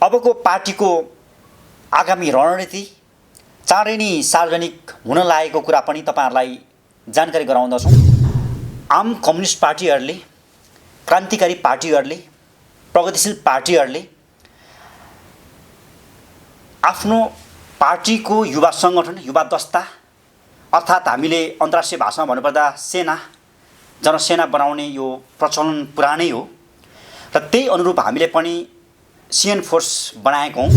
अबको पार्टीको आगामी रणनीति चाँडै नै सार्वजनिक हुन लागेको कुरा पनि तपाईहरुलाई जानकारी गराउँदछौँ। आम कम्युनिस्ट पार्टीहरूले, क्रान्तिकारी पार्टीहरूले, प्रगतिशील पार्टीहरूले आफ्नो पार्टीको युवा संगठन, युवा दस्ता अर्थात् हामीले अन्तर्राष्ट्रिय भाषामा भन्नुपर्दा सेना, जनसेना बनाउने यो प्रचलन पुरानै हो र त्यही अनुरूप हामीले पनि सिएन फोर्स बनाएको हौँ।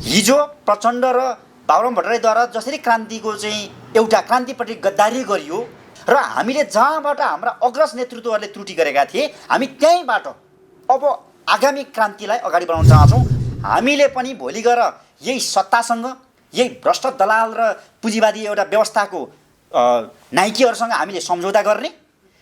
हिजो प्रचण्ड र बाबुराम भट्टराईद्वारा जसरी क्रान्तिको चाहिँ एउटा क्रान्तिप्रति गद्दारी गरियो र हामीले जहाँबाट हाम्रा अग्रज नेतृत्वहरूले त्रुटि गरेका थिए, हामी त्यहीँबाट अब आगामी क्रान्तिलाई अगाडि बढाउन चाहन्छौँ। हामीले पनि भोलि गएर यही सत्तासँग, यही भ्रष्ट दलाल र पुँजीवादी एउटा व्यवस्थाको नाइकेहरूसँग हामीले सम्झौता गर्ने,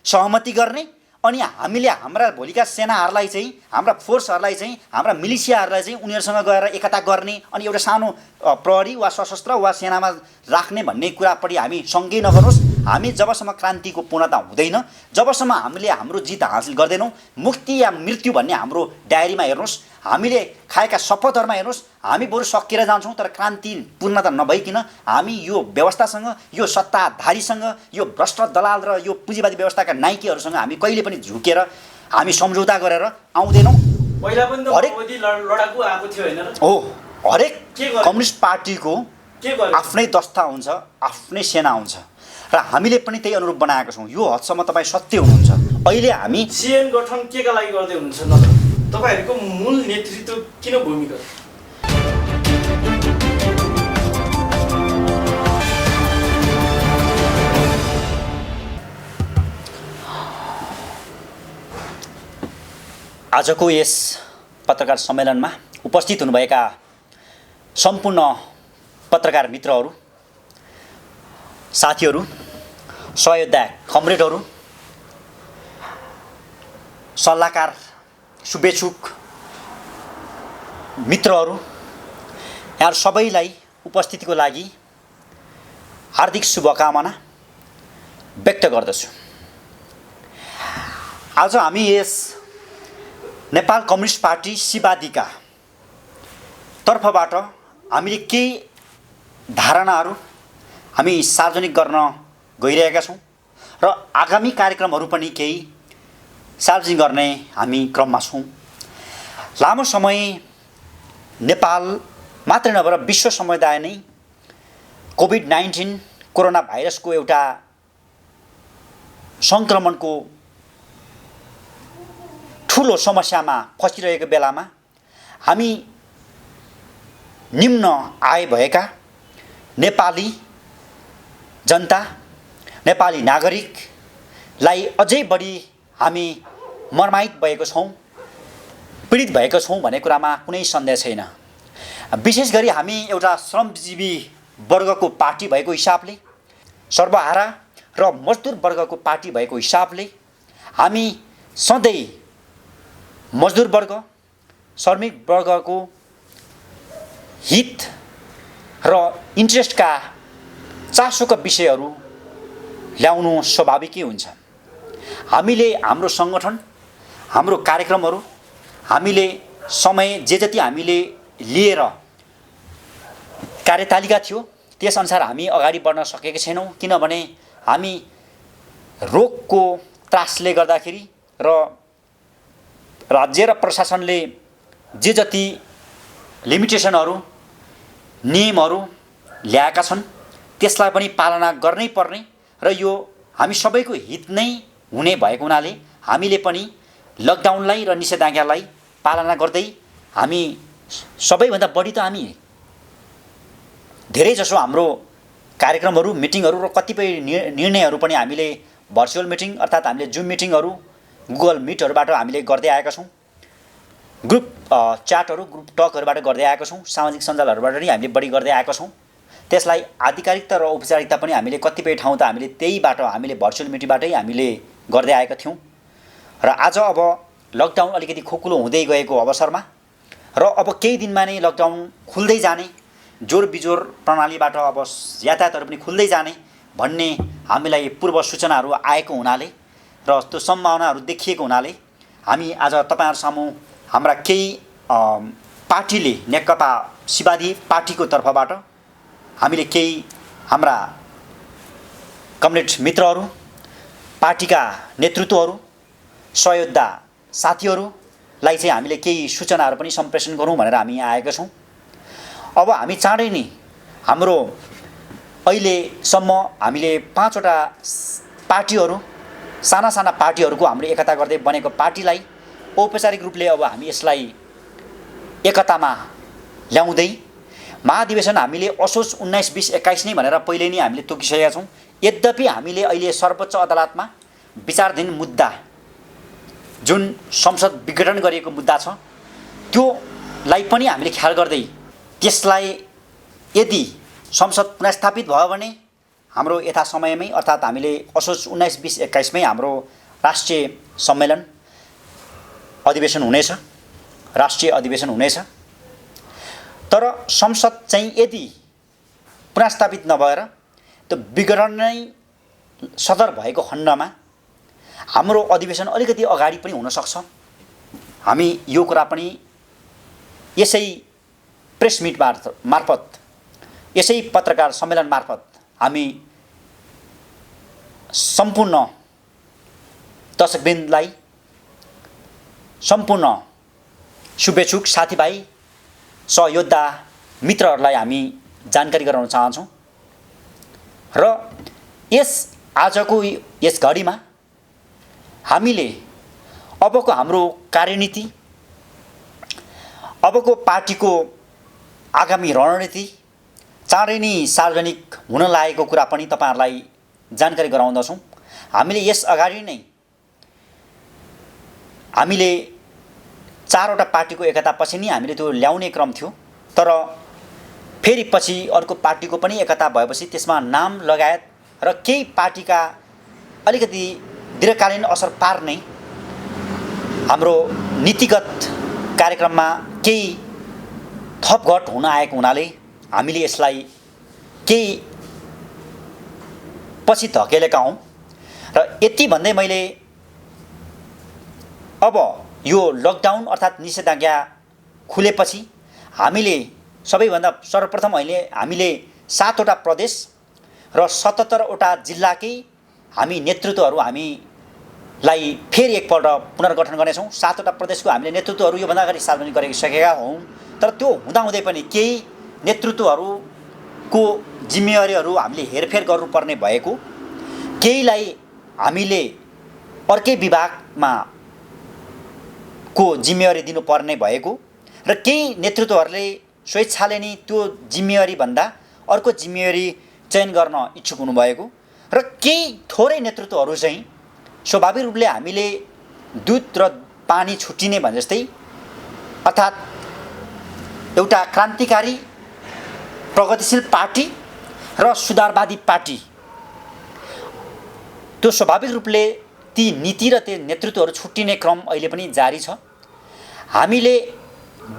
सहमति गर्ने अनि हामीले हाम्रा भोलिका सेनाहरूलाई चाहिँ, हाम्रा फोर्सहरूलाई चाहिँ, हाम्रा मिलिसियाहरूलाई चाहिँ उनीहरूसँग गएर एकता गर्ने अनि एउटा सानो प्रहरी वा सशस्त्र वा सेनामा राख्ने भन्ने कुरापट्टि हामी सँगै नगर्नुहोस्। हामी जबसम्म क्रान्तिको पूर्णता हुँदैन, जबसम्म हामीले हाम्रो जित हासिल गर्दैनौँ, मुक्ति या मृत्यु भन्ने हाम्रो डायरीमा हेर्नुहोस्, हामीले खाएका शपथहरूमा हेर्नुहोस्, हामी बरु सकिएर जान्छौँ तर क्रान्ति पूर्णता नभइकन हामी यो व्यवस्थासँग, यो सत्ताधारीसँग, यो भ्रष्ट दलाल र यो पुँजीवादी व्यवस्थाका नाइकेहरूसँग हामी कहिले पनि झुकेर हामी सम्झौता गरेर आउँदैनौँ। पहिला पनि त मोदी लडाकु आएको थियो हैन र? हो, हरेक कम्युनिस्ट पार्टीको आफ्नै दस्ता हुन्छ, आफ्नै सेना हुन्छ र हामीले पनि त्यही अनुरूप बनाएको छौँ। यो हदसम्म तपाईँ सत्य हुनुहुन्छ। अहिले हामी सिएन गठन केका लागि गर्दै हुनुहुन्छ न? तपाईहरुको मूल नेतृत्व किन भूमिका? आजको यस पत्रकार सम्मेलनमा उपस्थित हुनुभएका सम्पूर्ण पत्रकार मित्रहरू, साथीहरू, सहयोद्धा कमरेडहरू, सल्लाहकार, शुभेच्छुक मित्रहरू, यहाँ सबैलाई उपस्थितिको लागि हार्दिक शुभकामना व्यक्त गर्दछु। आज हामी यस नेपाल कम्युनिस्ट पार्टी सिबादीका तर्फबाट हामीले केही धारणाहरू हामी सार्वजनिक गर्न गइरहेका छौँ र आगामी कार्यक्रमहरू पनि केही सार्वजनिक गर्ने हामी क्रममा छौँ। लामो समय नेपाल मात्रै नभएर विश्व समुदाय नै कोभिड-19 कोरोना भाइरसको एउटा सङ्क्रमणको ठुलो समस्यामा फसिरहेको बेलामा हामी निम्न आय भएका नेपाली जनता, नेपाली नागरिकलाई अझै बढी हामी मर्माहित भएको छौँ, पीडित भएको छौँ भन्ने कुरामा कुनै सन्देह छैन। विशेष गरी हामी एउटा श्रमजीवी वर्गको पार्टी भएको हिसाबले, सर्वहारा र मजदुर वर्गको पार्टी भएको हिसाबले हामी सधैँ मजदुर वर्ग, श्रमिक वर्गको हित र इन्ट्रेस्टका चासोका विषयहरू ल्याउनु स्वाभाविकै हुन्छ। हामीले हाम्रो सङ्गठन, हाम्रो कार्यक्रमहरू हामीले समय जे जति हामीले लिएर कार्यतालिका थियो त्यसअनुसार हामी अगाडि बढ्न सकेका छैनौँ, किनभने हामी रोगको त्रासले गर्दाखेरि र राज्य र प्रशासनले जे जति लिमिटेसनहरू, नियमहरू ल्याएका छन् त्यसलाई पनि पालना गर्नै पर्ने र यो हामी सबैको हित नै हुने भएको हुनाले हामीले पनि लकडाउनलाई र निषेधाज्ञालाई पालना गर्दै हामी सबैभन्दा बढी त हामी धेरै जसो हाम्रो कार्यक्रमहरू, मिटिङहरू र कतिपय निर्णयहरू पनि हामीले भर्चुअल मिटिङ अर्थात् हामीले जुम मिटिङहरू, गुगल मिटहरूबाट हामीले गर्दै आएका छौँ। ग्रुप च्याटहरू, ग्रुप टकहरूबाट गर्दै आएका छौँ। सामाजिक सञ्जालहरूबाट पनि हामीले बढी गर्दै आएका छौँ। त्यसलाई आधिकारिकता र औपचारिकता पनि हामीले कतिपय ठाउँ त हामीले त्यहीबाट हामीले भर्चुअल मिटिङबाटै हामीले गर्दै आएका थियौँ र आज अब लकडाउन अलिकति खोकुलो हुँदै गएको अवसरमा र अब केही दिनमा नै लकडाउन खुल्दै जाने, जोर बिजोर प्रणालीबाट अब यातायातहरू पनि खुल्दै जाने भन्ने हामीलाई पूर्व सूचनाहरू आएको हुनाले र त्यो सम्भावनाहरू देखिएको हुनाले हामी आज तपाईहरु सामु हाम्रा केही पार्टीले नेकपा सीवादी पार्टीको तर्फबाट हामीले केही हाम्रा कमरेड मित्रहरू, पार्टीका नेतृत्वहरू, सहयोद्धा साथीहरूलाई चाहिँ हामीले केही सूचनाहरू पनि सम्प्रेषण गरौँ भनेर हामी यहाँ आएका छौँ। अब हामी चाँडै नै हाम्रो अहिलेसम्म हामीले 5 वटा पार्टीहरू, साना साना पार्टीहरूको हाम्रो एकता गर्दै बनेको पार्टीलाई औपचारिक रूपले अब हामी यसलाई एकतामा ल्याउँदै महाधिवेशन हामीले असोज 19, 20, 21 नै भनेर पहिले नै हामीले तोकिसकेका छौँ। यद्यपि हामीले अहिले सर्वोच्च अदालतमा विचाराधीन मुद्दा जुन संसद विघटन गरिएको मुद्दा छ त्योलाई पनि हामीले ख्याल गर्दै त्यसलाई यदि संसद पुनर्स्थापित भयो भने हाम्रो यथा समयमै अर्थात् हामीले असोज 19, 20, 21 मै हाम्रो राष्ट्रिय सम्मेलन अधिवेशन हुनेछ, राष्ट्रिय अधिवेशन हुनेछ। तर संसद चाहिँ यदि पुनर्स्थापित नभएर त्यो विघटन नै सदर भएको खण्डमा हाम्रो अधिवेशन अलिकति अगाडि पनि हुन सक्छ। हामी यो कुरा पनि यसै प्रेस मिट मार्फत, यसै पत्रकार सम्मेलन मार्फत हामी सम्पूर्ण दर्शकवृन्दलाई, सम्पूर्ण शुभेच्छुक साथीभाइ, सहयोद्धा मित्रहरूलाई हामी जानकारी गराउन चाहन्छौँ। र यस आजको यस घडीमा हामीले अबको हाम्रो कार्यनीति, अबको पार्टीको आगामी रणनीति चाँडै नै सार्वजनिक हुन लागेको कुरा पनि तपाईहरुलाई जानकारी गराउँदछौँ। हामीले यस अगाडि नै हामीले 4 वटा पार्टीको एकतापछि नै हामीले त्यो ल्याउने क्रम थियो। तर फेरि पछि अर्को पार्टीको पनि एकता भएपछि त्यसमा नाम लगायत र केही पार्टीका अलिकति दीर्घकालीन असर पार्ने हाम्रो नीतिगत कार्यक्रममा केही थपघट हुन आएको हुनाले हामीले यसलाई केही पछि धकेलेका हौं। र यति भन्दै मैले अब यो लकडाउन अर्थात् निषेधाज्ञा खुलेपछि हामीले सबैभन्दा सर्वप्रथम अहिले हामीले 7 वटा प्रदेश र 77 वटा जिल्लाकै हामी नेतृत्वहरू हामीलाई फेरि एकपल्ट पुनर्गठन गर्नेछौँ। 7 वटा प्रदेशको हामीले नेतृत्वहरू यो भन्दा अगाडि सार्वजनिक गरिसकेका हौं। तर त्यो हुँदाहुँदै पनि केही नेतृत्वहरूको जिम्मेवारीहरू हामीले हेरफेर गर्नुपर्ने भएको, केहीलाई हामीले अर्कै विभागमा को जिम्मेवारी दिनुपर्ने भएको र केही नेतृत्वहरूले स्वेच्छाले नै त्यो जिम्मेवारी भन्दा अर्को जिम्मेवारी चयन गर्न इच्छुक हुनुभएको र केही थोरै नेतृत्वहरू चाहिँ स्वाभाविक रूपले हामीले दूध र पानी छुटिने भने जस्तै अर्थात् एउटा क्रान्तिकारी प्रगतिशील पार्टी र सुधारवादी पार्टी, त्यो स्वाभाविक रूपले ती नीति र त्यो नेतृत्वहरू छुट्टिने क्रम अहिले पनि जारी छ। हामीले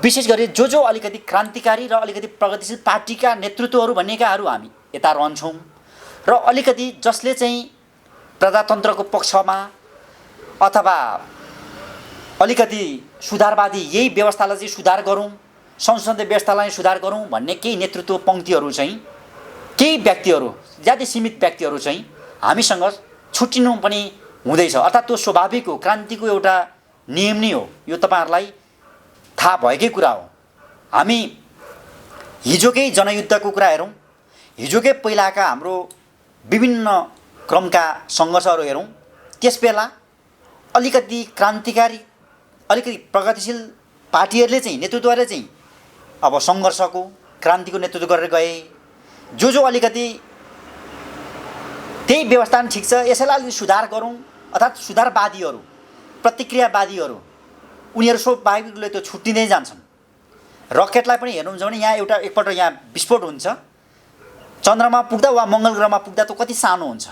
विशेष गरी जो अलिकति क्रान्तिकारी र अलिकति प्रगतिशील पार्टीका नेतृत्वहरू भन्नेकाहरू हामी यता रहन्छौँ र अलिकति जसले चाहिँ प्रजातन्त्रको पक्षमा अथवा अलिकति सुधारवादी यही व्यवस्थालाई चाहिँ सुधार गरौँ, संसदीय व्यवस्थालाई सुधार गरौँ भन्ने केही नेतृत्व पङ्क्तिहरू चाहिँ केही व्यक्तिहरू, ज्यादै सीमित व्यक्तिहरू चाहिँ हामीसँग छुट्टिनु पनि हुँदैछ। अर्थात् त्यो स्वाभाविक हो, क्रान्तिको एउटा नियम नै हो। यो तपाईहरुलाई थाहा भएकै कुरा हो। हामी हिजोकै जनयुद्धको कुरा हेरौँ, हिजोकै पहिलाका हाम्रो विभिन्न क्रमका सङ्घर्षहरू हेरौँ, त्यसबेला अलिकति क्रान्तिकारी अलिकति प्रगतिशील पार्टीहरूले चाहिँ नेतृत्वले चाहिँ अब सङ्घर्षको क्रान्तिको नेतृत्व गरेर गए। जो अलिकति त्यही व्यवस्था ठिक छ यसैलाई अलिकति सुधार गरौँ अर्थात् सुधारवादीहरू, प्रतिक्रियावादीहरू, उनीहरू स्वाभाविक रूपले त्यो छुट्टिँदै जान्छन्। रकेटलाई पनि हेर्नुहुन्छ भने यहाँ एउटा एकपल्ट यहाँ विस्फोट हुन्छ, चन्द्रमा पुग्दा वा मङ्गल ग्रहमा पुग्दा त कति सानो हुन्छ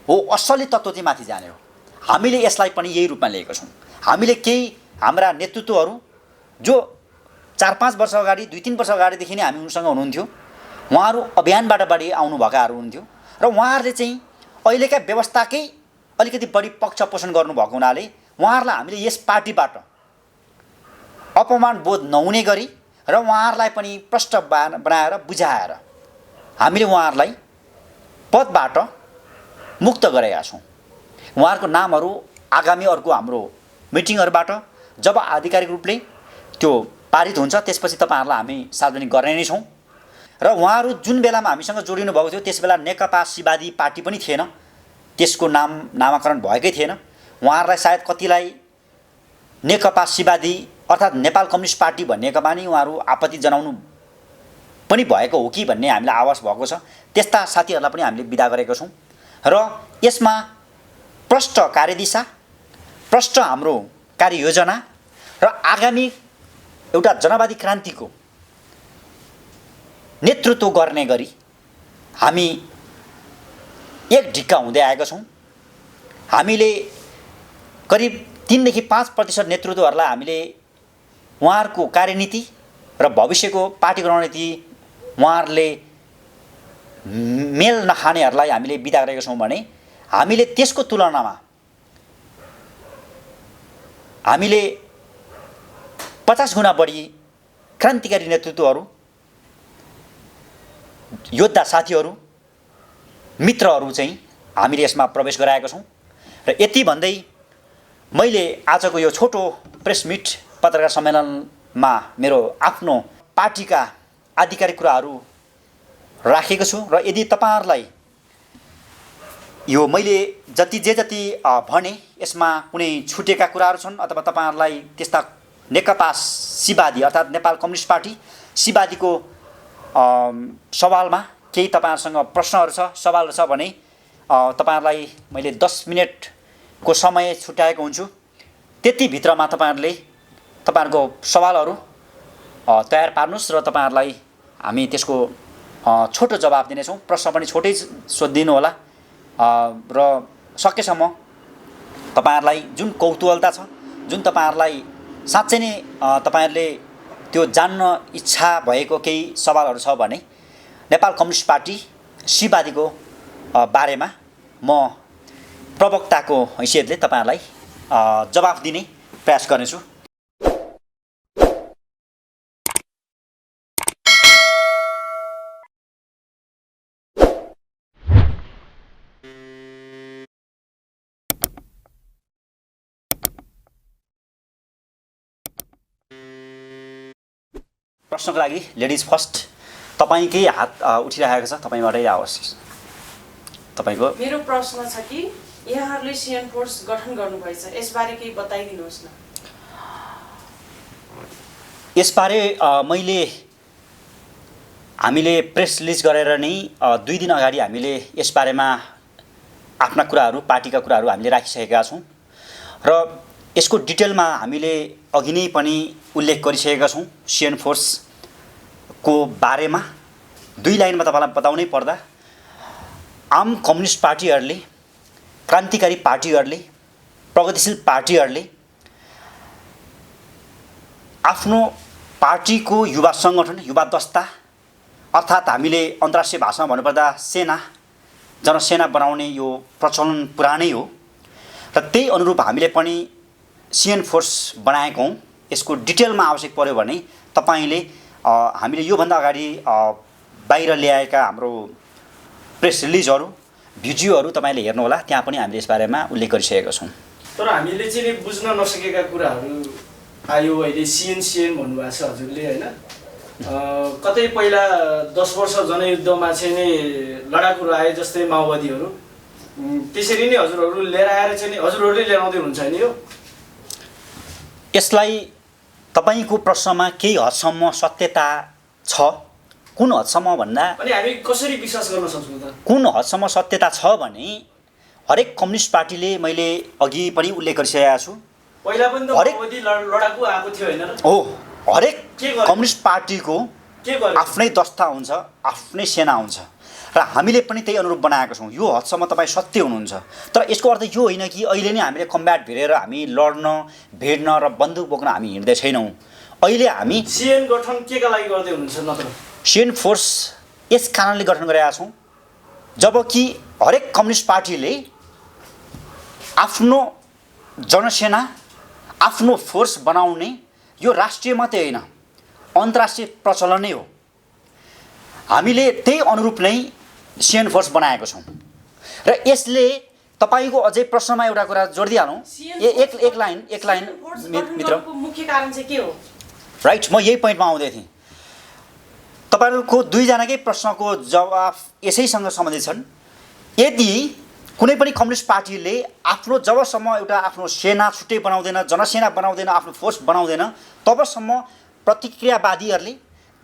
हो, असली तत्त्व चाहिँ माथि जाने हो। हामीले यसलाई पनि यही रूपमा लिएका छौँ। हामीले केही हाम्रा नेतृत्वहरू जो 4-5 वर्ष अगाडि 2-3 वर्ष अगाडिदेखि नै हामी उनीसँग हुनुहुन्थ्यो, उहाँहरू अभियानबाट बढी आउनुभएकाहरू हुनुहुन्थ्यो र उहाँहरूले चाहिँ अहिलेका व्यवस्थाकै अलिकति बढी पक्ष पोषण गर्नुभएको हुनाले उहाँहरूलाई हामीले यस पार्टीबाट अपमान बोध नहुने गरी र उहाँहरूलाई पनि प्रष्ट बनाएर बुझाएर हामीले उहाँहरूलाई पदबाट मुक्त गरेका छौँ। उहाँहरूको नामहरू आगामी अर्को हाम्रो मिटिङहरूबाट जब आधिकारिक रूपले त्यो पारित हुन्छ त्यसपछि तपाईँहरूलाई हामी सार्वजनिक गर्ने नै छौँ। र उहाँहरू जुन बेलामा हामीसँग जोडिनु भएको थियो त्यसबेला नेकपा शिवादी पार्टी पनि थिएन, त्यसको नामाकरण भएकै थिएन। उहाँहरूलाई सायद कतिलाई नेकपा शिवादी अर्थात् नेपाल कम्युनिस्ट पार्टी भन्नेकमा नि उहाँहरू आपत्ति जनाउनु पनि भएको हो कि भन्ने हामीलाई आवाज भएको छ। त्यस्ता साथीहरूलाई पनि हामीले बिदा गरेका छौँ र यसमा प्रष्ट कार्यदिशा, प्रष्ट हाम्रो कार्ययोजना र आगामी एउटा जनवादी क्रान्तिको नेतृत्व गर्ने गरी हामी एक ढिक्का हुँदै आएका छौँ। हामीले करिब 3 देखि 5% नेतृत्वहरूलाई हामीले उहाँहरूको कार्यनीति र भविष्यको पार्टीको रणनीति उहाँहरूले मेल नखानेहरूलाई हामीले बिदा गरेका छौँ भने हामीले त्यसको तुलनामा हामीले 50 गुणा बढी क्रान्तिकारी नेतृत्वहरू, योद्धा साथीहरू, मित्रहरू चाहिँ हामीले यसमा प्रवेश गराएका छौँ। र यति भन्दै मैले आजको यो छोटो प्रेस मिट पत्रकार सम्मेलनमा मेरो आफ्नो पार्टीका आधिकारिक कुराहरू राखेको छु। र यदि तपाईँहरूलाई यो मैले जति भने यसमा कुनै छुटेका कुराहरू छन् अथवा तपाईँहरूलाई त्यस्ता नेकपा शिवादी अर्थात् नेपाल कम्युनिस्ट पार्टी शिवादीको सवालमा केही तपाईँहरूसँग प्रश्नहरू छ, सवालहरू छ भने तपाईँहरूलाई मैले 10 मिनटको समय छुट्याएको हुन्छु। त्यतिभित्रमा तपाईँहरूको सवालहरू तयार पार्नुहोस् र तपाईँहरूलाई हामी त्यसको छोटो जवाब दिनेछौँ। प्रश्न पनि छोटै सोधिदिनु होला र सकेसम्म तपाईँहरूलाई जुन कौतूहलता छ, जुन तपाईँहरूलाई साँच्चै नै तपाईँहरूले त्यो जान्न इच्छा भएको केही सवालहरू छ भने नेपाल कम्युनिस्ट पार्टी शिवादीको बारेमा म प्रवक्ताको हैसियतले तपाईँहरूलाई जवाफ दिने प्रयास गर्नेछु। प्रश्नको लागि लेडिज फर्स्ट, तपाईँकै हात उठिरहेको छ, तपाईँबाटै आओस्। तपाईँको मेरो प्रश्न छ कि यहाँहरूले सिएन फोर्स गठन गर्नुभएछ, यसबारे केही बताइदिनुहोस् न। यसबारे हामीले प्रेस रिलिज गरेर नै 2 दिन अगाडि हामीले यसबारेमा आफ्ना कुराहरू, पार्टीका कुराहरू हामीले राखिसकेका छौँ र यसको डिटेलमा हामीले अघि नै पनि उल्लेख गरिसकेका छौँ। सिएन फोर्सको बारेमा 2 लाइनमा तपाईँलाई बताउनै पर्दा आम कम्युनिस्ट पार्टीहरूले, क्रान्तिकारी पार्टीहरूले, प्रगतिशील पार्टीहरूले आफ्नो पार्टीको युवा सङ्गठन, युवा दस्ता अर्थात् हामीले अन्तर्राष्ट्रिय भाषामा भन्नुपर्दा सेना, जनसेना बनाउने यो प्रचलन पुरानै हो र त्यही अनुरूप हामीले पनि सिएन फोर्स बनाएको हौँ। यसको डिटेलमा आवश्यक पर्यो भने तपाईँले हामीले योभन्दा अगाडि बाहिर ल्याएका हाम्रो प्रेस रिलिजहरू, भिडियोहरू तपाईँले हेर्नुहोला, त्यहाँ पनि हामीले यसबारेमा उल्लेख गरिसकेका छौँ। तर हामीले चाहिँ बुझ्न नसकेका कुराहरू आयो। अहिले सिएन भन्नुभएको छ हजुरले, होइन? कतै पहिला 10 वर्ष जनयुद्धमा चाहिँ नि लडाकुहरू आए जस्तै माओवादीहरू, त्यसरी नै हजुरहरू लिएर आएर चाहिँ नि हजुरहरूले ल्याउँदै हुनुहुन्छ नि यो? यसलाई तपाईँको प्रश्नमा केही हदसम्म सत्यता छ। कुन हदसम्म भन्दा अनि हामी कसरी विश्वास गर्न सक्छौँ त? कुन हदसम्म सत्यता छ भने हरेक कम्युनिस्ट पार्टीले, मैले अघि पनि उल्लेख गरिसकेको छु, पहिला पनि त माओवादी लडाकु आएको थियो, होइन र? हो, हरेक कम्युनिस्ट पार्टीको आफ्नै दस्ता हुन्छ, आफ्नै सेना हुन्छ र हामीले पनि त्यही अनुरूप बनाएको छौँ। यो हदसम्म तपाईँ सत्य हुनुहुन्छ। तर यसको अर्थ यो होइन कि अहिले नै हामीले कम्ब्याट भिरेर हामी लड्न, भिड्न र बन्दुक बोक्न हामी हिँड्दै छैनौँ। अहिले हामी सिएन गठन केका लागि गर्दै हुनुहुन्छ? नत्र सिएन फोर्स यस कारणले गठन गरेका छौँ जबकि हरेक कम्युनिस्ट पार्टीले आफ्नो जनसेना, आफ्नो फोर्स बनाउने यो राष्ट्रिय मात्रै होइन, अन्तर्राष्ट्रिय प्रचलन नै हो। हामीले त्यही अनुरूप नै सीएन फोर्स बनाएको छौँ र यसले तपाईको अझै प्रश्नमा एउटा कुरा जोडिदिहालौँ। एक लाइन मित्र, मुख्य कारण चाहिँ के हो? राइट, म यही पोइन्टमा आउँदै थिएँ। तपाईहरूको दुईजनाकै प्रश्नको जवाफ यसैसँग सम्बन्धित छन्। यदि कुनै पनि कम्युनिस्ट पार्टीले आफ्नो जबसम्म एउटा आफ्नो सेना छुट्टै बनाउँदैन, जनसेना बनाउँदैन, आफ्नो फोर्स बनाउँदैन, तबसम्म प्रतिक्रियावादीहरूले,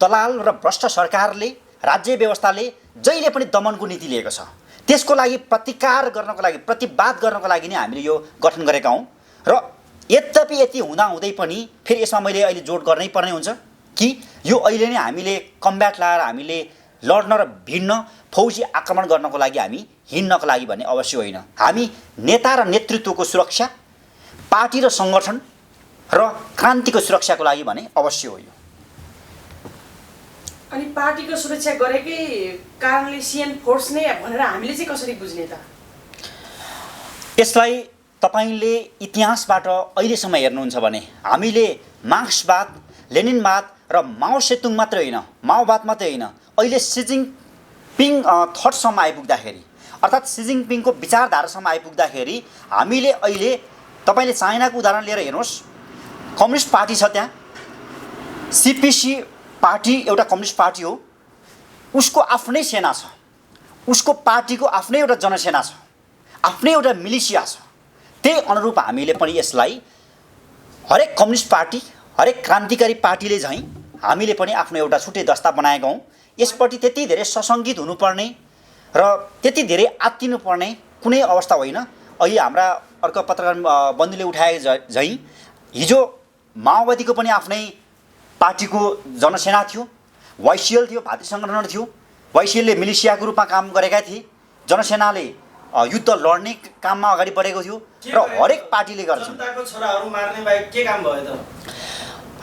दलाल र भ्रष्ट सरकारले, राज्य व्यवस्थाले जहिले पनि दमनको नीति लिएको छ। त्यसको लागि प्रतिकार गर्नको लागि, प्रतिवाद गर्नको लागि नै हामीले यो गठन गरेका हौँ। र यद्यपि यति हुँदाहुँदै पनि फेरि यसमा मैले अहिले जोड गर्नै पर्ने हुन्छ कि यो अहिले नै हामीले कम्ब्याट लाएर हामीले लड्न र भिड्न, फौजी आक्रमण गर्नको लागि हामी हिँड्नको लागि भन्ने अवश्य होइन। हामी नेता र नेतृत्वको सुरक्षा, पार्टी र सङ्गठन र क्रान्तिको सुरक्षाको लागि भने अवश्य हो। अनि पार्टीको सुरक्षा गरेकै कारणले सीएन फोर्स नै भनेर हामीले चाहिँ कसरी बुझ्ने त? यसलाई तपाईले इतिहासबाट अहिलेसम्म हेर्नुहुन्छ भने हामीले मार्क्सवाद, लेनिनवाद र माओ सेतुङ मात्रै होइन, माओवाद मात्रै होइन, अहिले सी जिनपिङ थटसम्म आइपुग्दाखेरि, अर्थात् सी जिनपिङको विचारधारासम्म आइपुग्दाखेरि हामीले अहिले तपाईले चाइनाको उदाहरण लिएर हेर्नुहोस्, कम्युनिस्ट पार्टी छ त्यहाँ, सीपीसी पार्टी एउटा कम्युनिस्ट पार्टी हो, उसको आफ्नै सेना छ, उसको पार्टीको आफ्नै एउटा जनसेना छ, आफ्नै एउटा मिलिसिया छ। त्यही अनुरूप हामीले पनि यसलाई हरेक कम्युनिस्ट पार्टी, हरेक क्रान्तिकारी पार्टीले झैँ हामीले पनि आफ्नो एउटा छुट्टै दस्ता बनाएका हौँ। यसपट्टि त्यति धेरै ससङ्गित हुनुपर्ने र त्यति धेरै आत्तिनुपर्ने कुनै अवस्था होइन। अहिले हाम्रा अर्को पत्रकार बन्धुले उठाए झैँ हिजो माओवादीको पनि आफ्नै पार्टीको जनसेना थियो, वाइसिएल थियो, भातृ सङ्गठन थियो। वाइसिएलले मिलिसियाको रूपमा काम गरेका थिए, जनसेनाले युद्ध लड्ने काममा अगाडि बढेको थियो र हरेक पार्टीले गर्छ। जनताको छोराहरू मार्ने बाहेक के काम भयो त?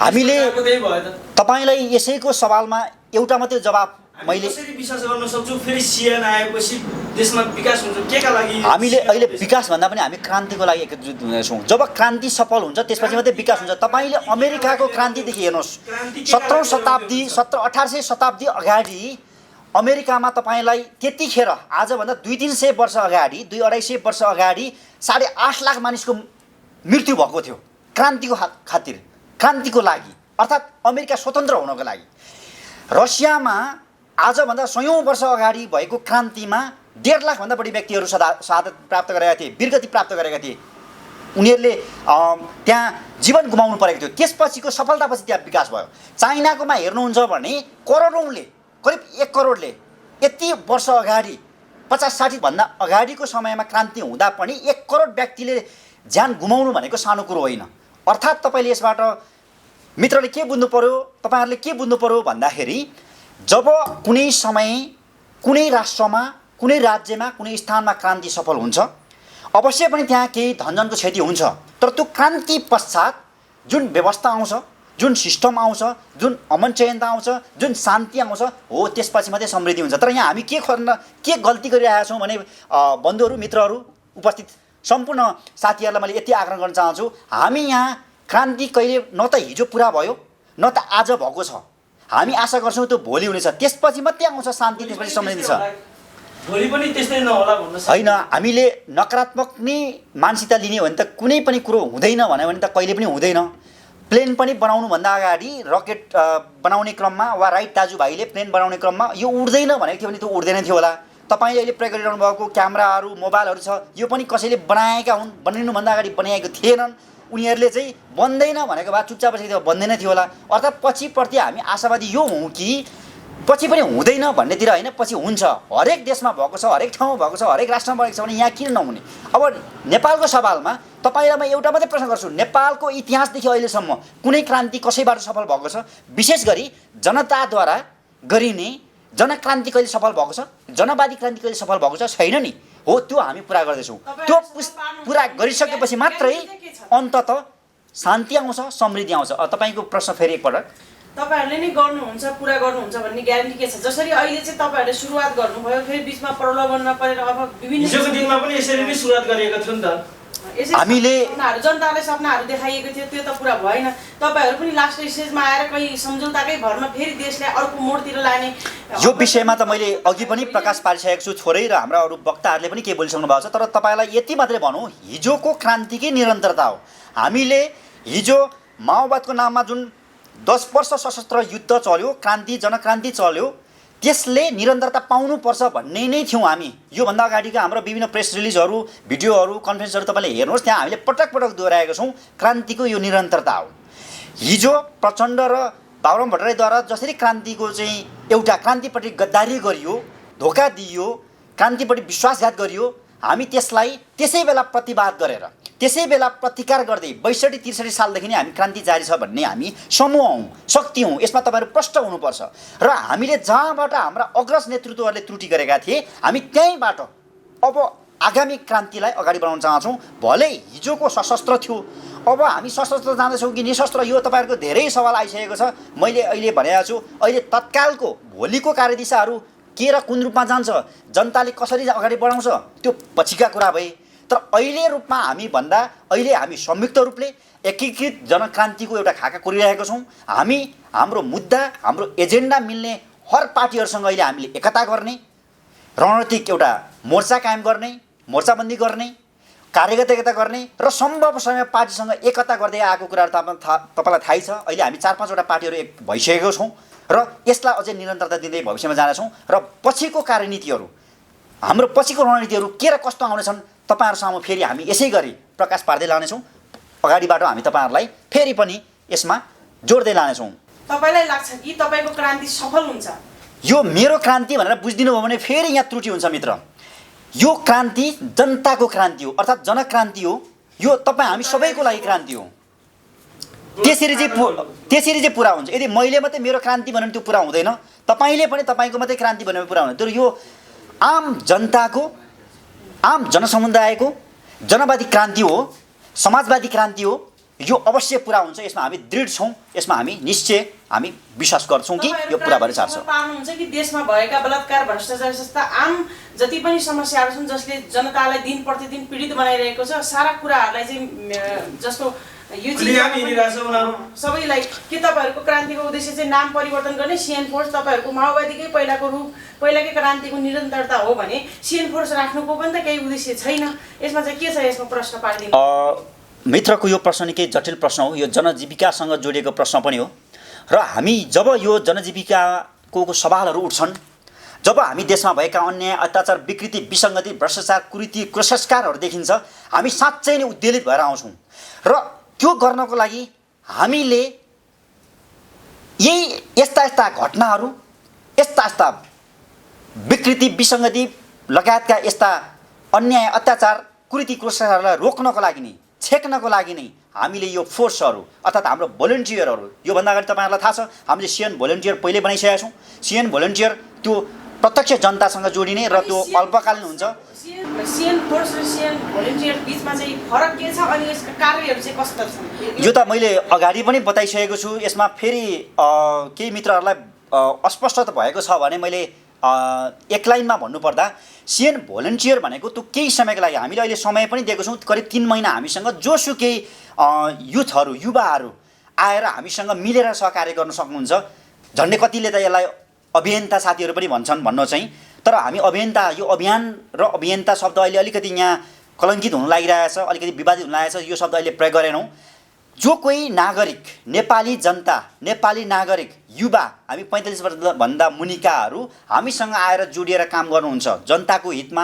हामीले त्यही भयो त। तपाईलाई यसैको सवालमा एउटा मात्रै जवाब मैले कसरी विश्वास गर्न सक्छु फेरि सीएन आएपछि देशमा विकास हुन्छ? केका लागि? हामीले अहिले विकास भन्दा पनि हामी क्रान्तिको लागि एकजुट हुनेछौँ। जब क्रान्ति सफल हुन्छ त्यसपछि मात्रै विकास हुन्छ। तपाईले अमेरिकाको क्रान्तिदेखि हेर्नुहोस्, 17औं शताब्दी 1800 शताब्दी अगाडि अमेरिकामा तपाईलाई त्यतिखेर आजभन्दा 200-300 वर्ष अगाडि, 200-250 वर्ष अगाडि 8.5 लाख मानिसको मृत्यु भएको थियो क्रान्तिको खातिर, क्रान्तिको लागि, अर्थात् अमेरिका स्वतन्त्र हुनको लागि। रसियामा आजभन्दा 100औं वर्ष अगाडि भएको क्रान्तिमा 1.5 लाखभन्दा बढी व्यक्तिहरू शहादत प्राप्त गरेका थिए, वीरगति प्राप्त गरेका थिए। उनीहरूले त्यहाँ जीवन गुमाउनु परेको थियो। त्यसपछिको सफलतापछि त्यहाँ विकास भयो। चाइनाकोमा हेर्नुहुन्छ भने करोडौँले, करिब 1 करोडले यति वर्ष अगाडि 50-60 भन्दा अगाडिको समयमा क्रान्ति हुँदा पनि 1 करोड व्यक्तिले ज्यान गुमाउनु भनेको सानो कुरो होइन। अर्थात् तपाईले यसबाट मित्रले के बुझ्नु पर्यो, तपाईहरुले के बुझ्नु पर्यो भन्दाखेरि जब कुनै समय कुनै राष्ट्रमा, कुनै राज्यमा, कुनै स्थानमा क्रान्ति सफल हुन्छ, अवश्य पनि त्यहाँ केही धनजनको क्षति हुन्छ। तर त्यो क्रान्ति पश्चात जुन व्यवस्था आउँछ, जुन सिस्टम आउँछ, जुन अमन चयनता आउँछ, जुन शान्ति आउँछ, हो त्यसपछि मात्रै समृद्धि हुन्छ। तर यहाँ हामी के गल्ती गरिरहेका छौँ भने बन्धुहरू, मित्रहरू, उपस्थित सम्पूर्ण साथीहरूलाई मैले यति आग्रह गर्न चाहन्छु, हामी यहाँ क्रान्ति कहिले न त हिजो पुरा भयो न त आज भएको छ। हामी आशा गर्छौँ त्यो भोलि हुनेछ, त्यसपछि मात्रै आउँछ शान्ति, त्यसपछि समृद्धि छ। भोलि पनि त्यस्तै नहोला भन्नु होइन, हामीले नकारात्मक नै मानसिकता लिने हो भने त कुनै पनि कुरो हुँदैन भन्यो भने त कहिले पनि हुँदैन। प्लेन पनि बनाउनुभन्दा अगाडि रकेट बनाउने क्रममा वा राइट दाजुभाइले प्लेन बनाउने क्रममा यो उड्दैन भनेको थियो भने त्यो उड्दैन थियो होला। तपाईँले अहिले प्रयोग गरिरहनु भएको क्यामेराहरू, मोबाइलहरू छ, यो पनि कसैले बनाएका हुन्, बनिनुभन्दा अगाडि बनाएको थिएनन्। उनीहरूले चाहिँ बन्दैन भनेको भए चुपचाप बसेको थियो, बन्दैन थियो होला। अर्थात् पछिप्रति हामी आशावादी यो हौँ कि पछि पनि हुँदैन भन्नेतिर होइन, पछि हुन्छ। हरेक देशमा भएको छ, हरेक ठाउँमा भएको छ, हरेक राष्ट्रमा भएको छ भने यहाँ किन नहुने? अब नेपालको सवालमा तपाईँलाई म एउटा मात्रै प्रश्न गर्छु, नेपालको इतिहासदेखि अहिलेसम्म कुनै क्रान्ति कसैबाट सफल भएको छ? विशेष गरी जनताद्वारा गरिने जनक्रान्ति कहिले सफल भएको छ? जनवादी क्रान्ति कहिले सफल भएको छ? छैन नि। हो, त्यो हामी पुरा गर्दैछौँ। त्यो पुरा गरिसकेपछि मात्रै अन्ततः शान्ति आउँछ, समृद्धि आउँछ। तपाईँको प्रश्न फेरि एकपटक, तपाईहरुले नै गर्नुहुन्छ, पुरा गर्नुहुन्छ भन्ने ग्यारेन्टी के छ? जसरी अहिले चाहिँ तपाईहरुले सुरुवात गर्नुभयो, फेरि बीचमा प्रलोभनमा परेर अब विभिन्न हिजोको दिनमा पनि यसरी नै सुरुवात गरिएको थियो नि त। हामीले जनतालाई सपनाहरू देखाइएको थियो त्यो त पुरा भएन। तपाईँहरू पनि लास्ट स्टेजमा आएर कहीँ सम्झौताकै भरमा फेरि देशलाई अर्को मोडतिर लाने यो विषयमा त मैले अघि पनि प्रकाश पारिसकेको छु छोरै र हाम्रा अरू वक्ताहरूले पनि के बोलिसक्नु भएको छ। तर तपाईँलाई यति मात्रै भनौँ, हिजोको क्रान्तिकै निरन्तरता हो। हामीले हिजो माओवादको नाममा जुन 10 वर्ष सशस्त्र युद्ध चल्यो, क्रान्ति जनक्रान्ति चल्यो, त्यसले निरन्तरता पाउनुपर्छ भन्ने नै थियौँ हामी। योभन्दा अगाडिका हाम्रो विभिन्न प्रेस रिलिजहरू, भिडियोहरू, कन्फरेन्सहरू तपाईँले हेर्नुहोस्, त्यहाँ हामीले पटक पटक दोहोऱ्याएका छौँ क्रान्तिको यो निरन्तरता हो। हिजो प्रचण्ड र बाबुराम भट्टराईद्वारा जसरी क्रान्तिको चाहिँ एउटा क्रान्तिपट्टि गद्दारी गरियो, धोका दिइयो, क्रान्तिपट्टि विश्वासघात गरियो, हामी त्यसलाई त्यसै बेला प्रतिवाद गरेर, त्यसै बेला प्रतिकार गर्दै 62-63 सालदेखि नै हामी क्रान्ति जारी छ भन्ने हामी समूह हौँ, शक्ति हौँ। यसमा तपाईँहरू प्रष्ट हुनुपर्छ। र हामीले जहाँबाट हाम्रा अग्रज नेतृत्वहरूले त्रुटि गरेका थिए, हामी त्यहीँबाट अब आगामी क्रान्तिलाई अगाडि बढाउन चाहन्छौँ। भले हिजोको सशस्त्र थियो, अब हामी सशस्त्र जाँदैछौँ कि निशस्त्र, यो तपाईँहरूको धेरै सवाल आइसकेको छ। मैले अहिले भनेको छु, अहिले तत्कालको भोलिको कार्यदिशाहरू के र कुन रूपमा जान्छ, जनताले कसरी अगाडि बढाउँछ, त्यो पछिका कुरा भए। तर अहिले रूपमा अहिले हामी संयुक्त रूपले एकीकृत जनक्रान्तिको एउटा खाका कोरिरहेका छौँ। हामी हाम्रो मुद्दा, हाम्रो एजेन्डा मिल्ने हर पार्टीहरूसँग अहिले हामीले एकता गर्ने, रणनीतिक एउटा मोर्चा कायम गर्ने, मोर्चाबन्दी गर्ने, कार्यगत एकता गर्ने र सम्भव समय पार्टीसँग एकता गर्दै आएको कुराहरू तपाईँलाई थाहै छ। अहिले हामी 4-5वटा पार्टीहरू एक भइसकेको छौँ र यसलाई अझै निरन्तरता दिँदै भविष्यमा जानेछौँ। र पछिको कार्यनीतिहरू, हाम्रो पछिको रणनीतिहरू के र कस्तो आउनेछन्, तपाईँहरूसँग फेरि हामी यसै गरी प्रकाश पार्दै लानेछौँ। अगाडिबाट हामी तपाईँहरूलाई फेरि पनि यसमा जोड्दै लानेछौँ। तपाईँलाई लाग्छ कि तपाईँको क्रान्ति सफल हुन्छ? यो मेरो क्रान्ति भनेर बुझिदिनु भयो भने फेरि यहाँ त्रुटि हुन्छ मित्र। यो क्रान्ति जनताको क्रान्ति हो, अर्थात् जनक्रान्ति हो। यो तपाईँ हामी सबैको लागि क्रान्ति हो। त्यसरी चाहिँ पुरा हुन्छ। यदि मैले मात्रै मेरो क्रान्ति भन्यो भने त्यो पुरा हुँदैन, तपाईँले पनि तपाईँको मात्रै क्रान्ति भन्यो भने पुरा हुँदैन। तर यो आम जनताको, आम जनसमुदायको जनवादी क्रान्ति हो, समाजवादी क्रान्ति हो। यो अवश्य पुरा हुन्छ। यसमा हामी दृढ छौँ, यसमा हामी निश्चय हामी विश्वास गर्छौँ कि यो पुरा भएर जान्छ। पाउनुहुन्छ कि देशमा भएका बलात्कार, भ्रष्टाचार जस्ता आम जति पनि समस्याहरू छन् जसले जनतालाई दिन प्रतिदिन पीडित बनाइरहेको छ, सारा कुराहरूलाई चाहिँ जस्तो यो सबैलाई के तपाईँहरूको क्रान्तिको उद्देश्य चाहिँ नाम परिवर्तन गर्ने, सीएन फोर्स तपाईँहरूको माओवादीकै पहिलाकै क्रान्तिको निरन्तरता हो भने सीएन फोर्स राख्नुको पनि त केही उद्देश्य छैन। यसमा चाहिँ के छ, यसमा प्रश्न पारिदिनु। मित्रको यो प्रश्न निकै जटिल प्रश्न हो। यो जनजीविकासँग जोडिएको प्रश्न पनि हो। र हामी जब यो जनजीविकाको सवालहरू उठ्छन्, जब हामी देशमा भएका अन्याय, अत्याचार, विकृति, विसङ्गति, भ्रष्टाचार, कुरीति, कुसंस्कारहरू देखिन्छ, हामी साँच्चै नै उद्वेलित भएर आउँछौँ। र त्यो गर्नको लागि हामीले यस्ता घटनाहरू, यस्ता विकृति, विसङ्गति लगायतका यस्ता अन्याय, अत्याचार, कुरीति, कुसंस्कारहरूलाई रोक्नको लागि नै, छेक्नको लागि नै हामीले यो फोर्सहरू अर्थात् हाम्रो भोलिन्टियरहरू, योभन्दा अगाडि तपाईँहरूलाई थाहा छ हामीले सीएन भोलिन्टियर पहिले बनाइसकेका छौँ। सीएन भोलिन्टियर त्यो प्रत्यक्ष जनतासँग जोडिने र त्यो अल्पकालीन हुन्छ। सीएन फोर्स र सीएन भोलिन्टियर बिचमा चाहिँ फरक के छ अनि यसका कार्यहरू चाहिँ कस्ता छन्? यो त मैले अगाडि पनि बताइसकेको छु। यसमा फेरि केही मित्रहरूलाई अस्पष्ट भएको छ भने मैले एक लाइनमा भन्नुपर्दा सीएन भोलिन्टियर भनेको त्यो केही समयको लागि, हामीले अहिले समय पनि दिएको छौँ, करिब 3 महिना हामीसँग जोसुकै युथहरू, युवाहरू आएर हामीसँग मिलेर सहकार्य गर्न सक्नुहुन्छ। झन्डै कतिले त यसलाई अभियन्ता साथीहरू पनि भन्न चाहिँ, तर हामी अभियन्ता, यो अभियान र अभियन्ता शब्द अहिले अलिकति यहाँ कलङ्कित हुन लागिरहेछ, अलिकति विवादित हुन लागेको छ। यो शब्द अहिले प्रयोग गरेनौँ। जो कोही नागरिक, नेपाली जनता, नेपाली नागरिक, युवा, हामी 45 वर्षभन्दा मुनिकाहरू हामीसँग आएर जोडिएर काम गर्नुहुन्छ, जनताको हितमा,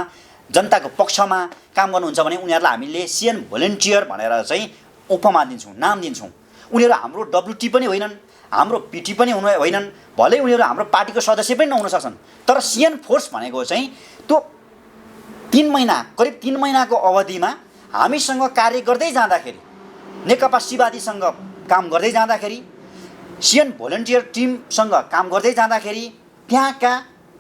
जनताको पक्षमा काम गर्नुहुन्छ भने उनीहरूलाई हामीले सीएन भोलिन्टियर भनेर चाहिँ उपमा दिन्छौँ, नाम दिन्छौँ। उनीहरू हाम्रो WT पनि होइनन्, हाम्रो PT पनि होइनन्, भलै उनीहरू हाम्रो पार्टीको सदस्य पनि नहुन सक्छन्। तर सीएन फोर्स भनेको चाहिँ त्यो 3 महिना, करिब 3 महिनाको अवधिमा हामीसँग कार्य गर्दै जाँदाखेरि, नेकपा सीवादीसँग काम गर्दै जाँदाखेरि, सीएन भोलिन्टियर टिमसँग काम गर्दै जाँदाखेरि त्यहाँका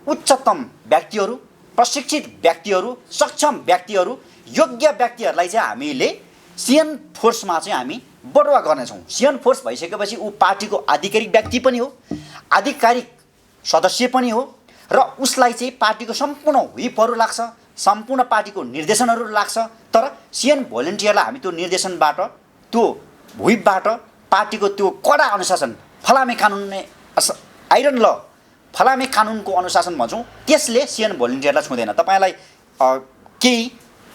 उच्चतम व्यक्तिहरू, प्रशिक्षित व्यक्तिहरू, सक्षम व्यक्तिहरू, योग्य व्यक्तिहरूलाई चाहिँ हामीले सीएन फोर्समा चाहिँ हामी बढुवा गर्नेछौँ। सीएन फोर्स भइसकेपछि ऊ पार्टीको आधिकारिक व्यक्ति पनि हो, आधिकारिक सदस्य पनि हो र उसलाई चाहिँ पार्टीको सम्पूर्ण व्हिपहरू लाग्छ, सम्पूर्ण पार्टीको निर्देशनहरू लाग्छ, तर सिएन भोलिन्टियरलाई हामी त्यो निर्देशनबाट, त्यो व्हिपबाट, पार्टीको त्यो कडा अनुशासन, फलामे कानुन आइरन ल फलामे कानुनको अनुशासन भन्छौँ, त्यसले सिएन भोलिन्टियरलाई छुँदैन। तपाईँलाई केही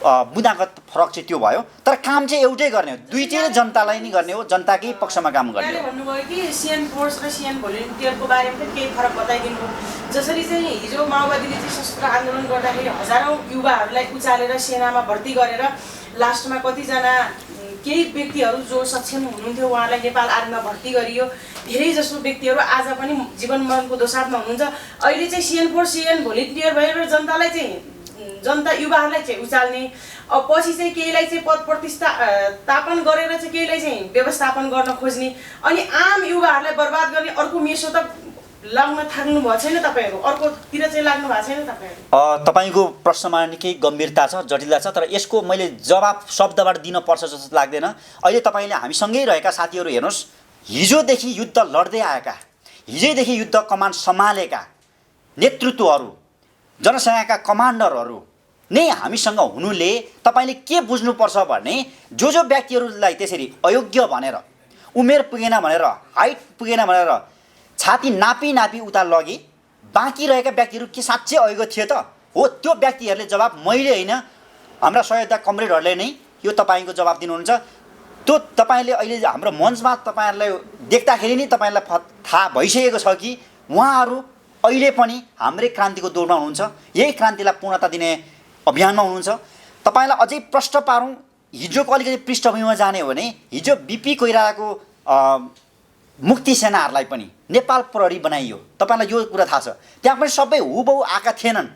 बुँदागत फरक चाहिँ त्यो भयो, तर काम चाहिँ एउटै गर्ने हो, दुईटै जनतालाई नै गर्ने हो, जनताकै पक्षमा काम गर्ने हो। भन्नुभयो कि सिएन फोर्स र सिएन भोलिन्टियरको बारेमा पनि केही फरक बताइदिनु हो। जसरी चाहिँ हिजो माओवादीले चाहिँ सशस्त्र आन्दोलन गर्दाखेरि हजारौँ युवाहरूलाई उचालेर सेनामा भर्ती गरेर लास्टमा कतिजना केही व्यक्तिहरू जो सक्षम हुनुहुन्थ्यो उहाँलाई नेपाल आर्मीमा भर्ती गरियो। धेरै जसो व्यक्तिहरू आज पनि जीवन मरणको दोसारमा हुनुहुन्छ। अहिले चाहिँ सिएन फोर्स सिएन भोलिन्टियर भएर जनतालाई चाहिँ जनता युवाहरूलाई चाहिँ उचाल्ने, पछि चाहिँ केहीलाई चाहिँ पद प्रतिस्थापन गरेर चाहिँ केहीलाई चाहिँ व्यवस्थापन गर्न खोज्ने, अनि आम युवाहरूलाई बर्बाद गर्ने अर्को मेसो त लाग्न थाल्नु भएको छैन तपाईँहरू? अर्कोतिर चाहिँ लाग्नु भएको छैन तपाईँहरू? तपाईँको प्रश्नमा निकै गम्भीरता छ, जटिलता छ, तर यसको मैले जवाब शब्दबाट दिन पर्छ जस्तो लाग्दैन। अहिले तपाईँले हामीसँगै रहेका साथीहरू हेर्नुहोस्, हिजोदेखि युद्ध लड्दै आएका, हिजैदेखि युद्ध कमान्ड सम्हालेका नेतृत्वहरू, जनसेनाका कमान्डरहरू नै हामीसँग हुनुले तपाईँले के बुझ्नुपर्छ भने जो व्यक्तिहरूलाई त्यसरी अयोग्य भनेर, उमेर पुगेन भनेर, हाइट पुगेन भनेर छाती नापी उता लगे, बाँकी रहेका व्यक्तिहरू के साँच्चै अयोग्य थिए त? हो, त्यो व्यक्तिहरूले जवाब मैले होइन, हाम्रा सहयोगका कमरेडहरूले नै यो तपाईँको जवाब दिनुहुन्छ। त्यो तपाईँले अहिले हाम्रो मञ्चमा तपाईँहरूलाई देख्दाखेरि नै तपाईँलाई थाहा भइसकेको छ कि उहाँहरू अहिले पनि हाम्रै क्रान्तिको दौडमा हुनुहुन्छ, यही क्रान्तिलाई पूर्णता दिने अभियानमा हुनुहुन्छ। तपाईँलाई अझै प्रश्न पारौँ, हिजोको अलिकति पृष्ठभूमिमा जाने हो भने हिजो बिपी कोइरालाको मुक्ति सेनाहरूलाई पनि नेपाल प्रहरी बनाइयो। तपाईँलाई यो कुरा थाहा छ, त्यहाँ पनि सबै हुबहु आएका थिएनन्,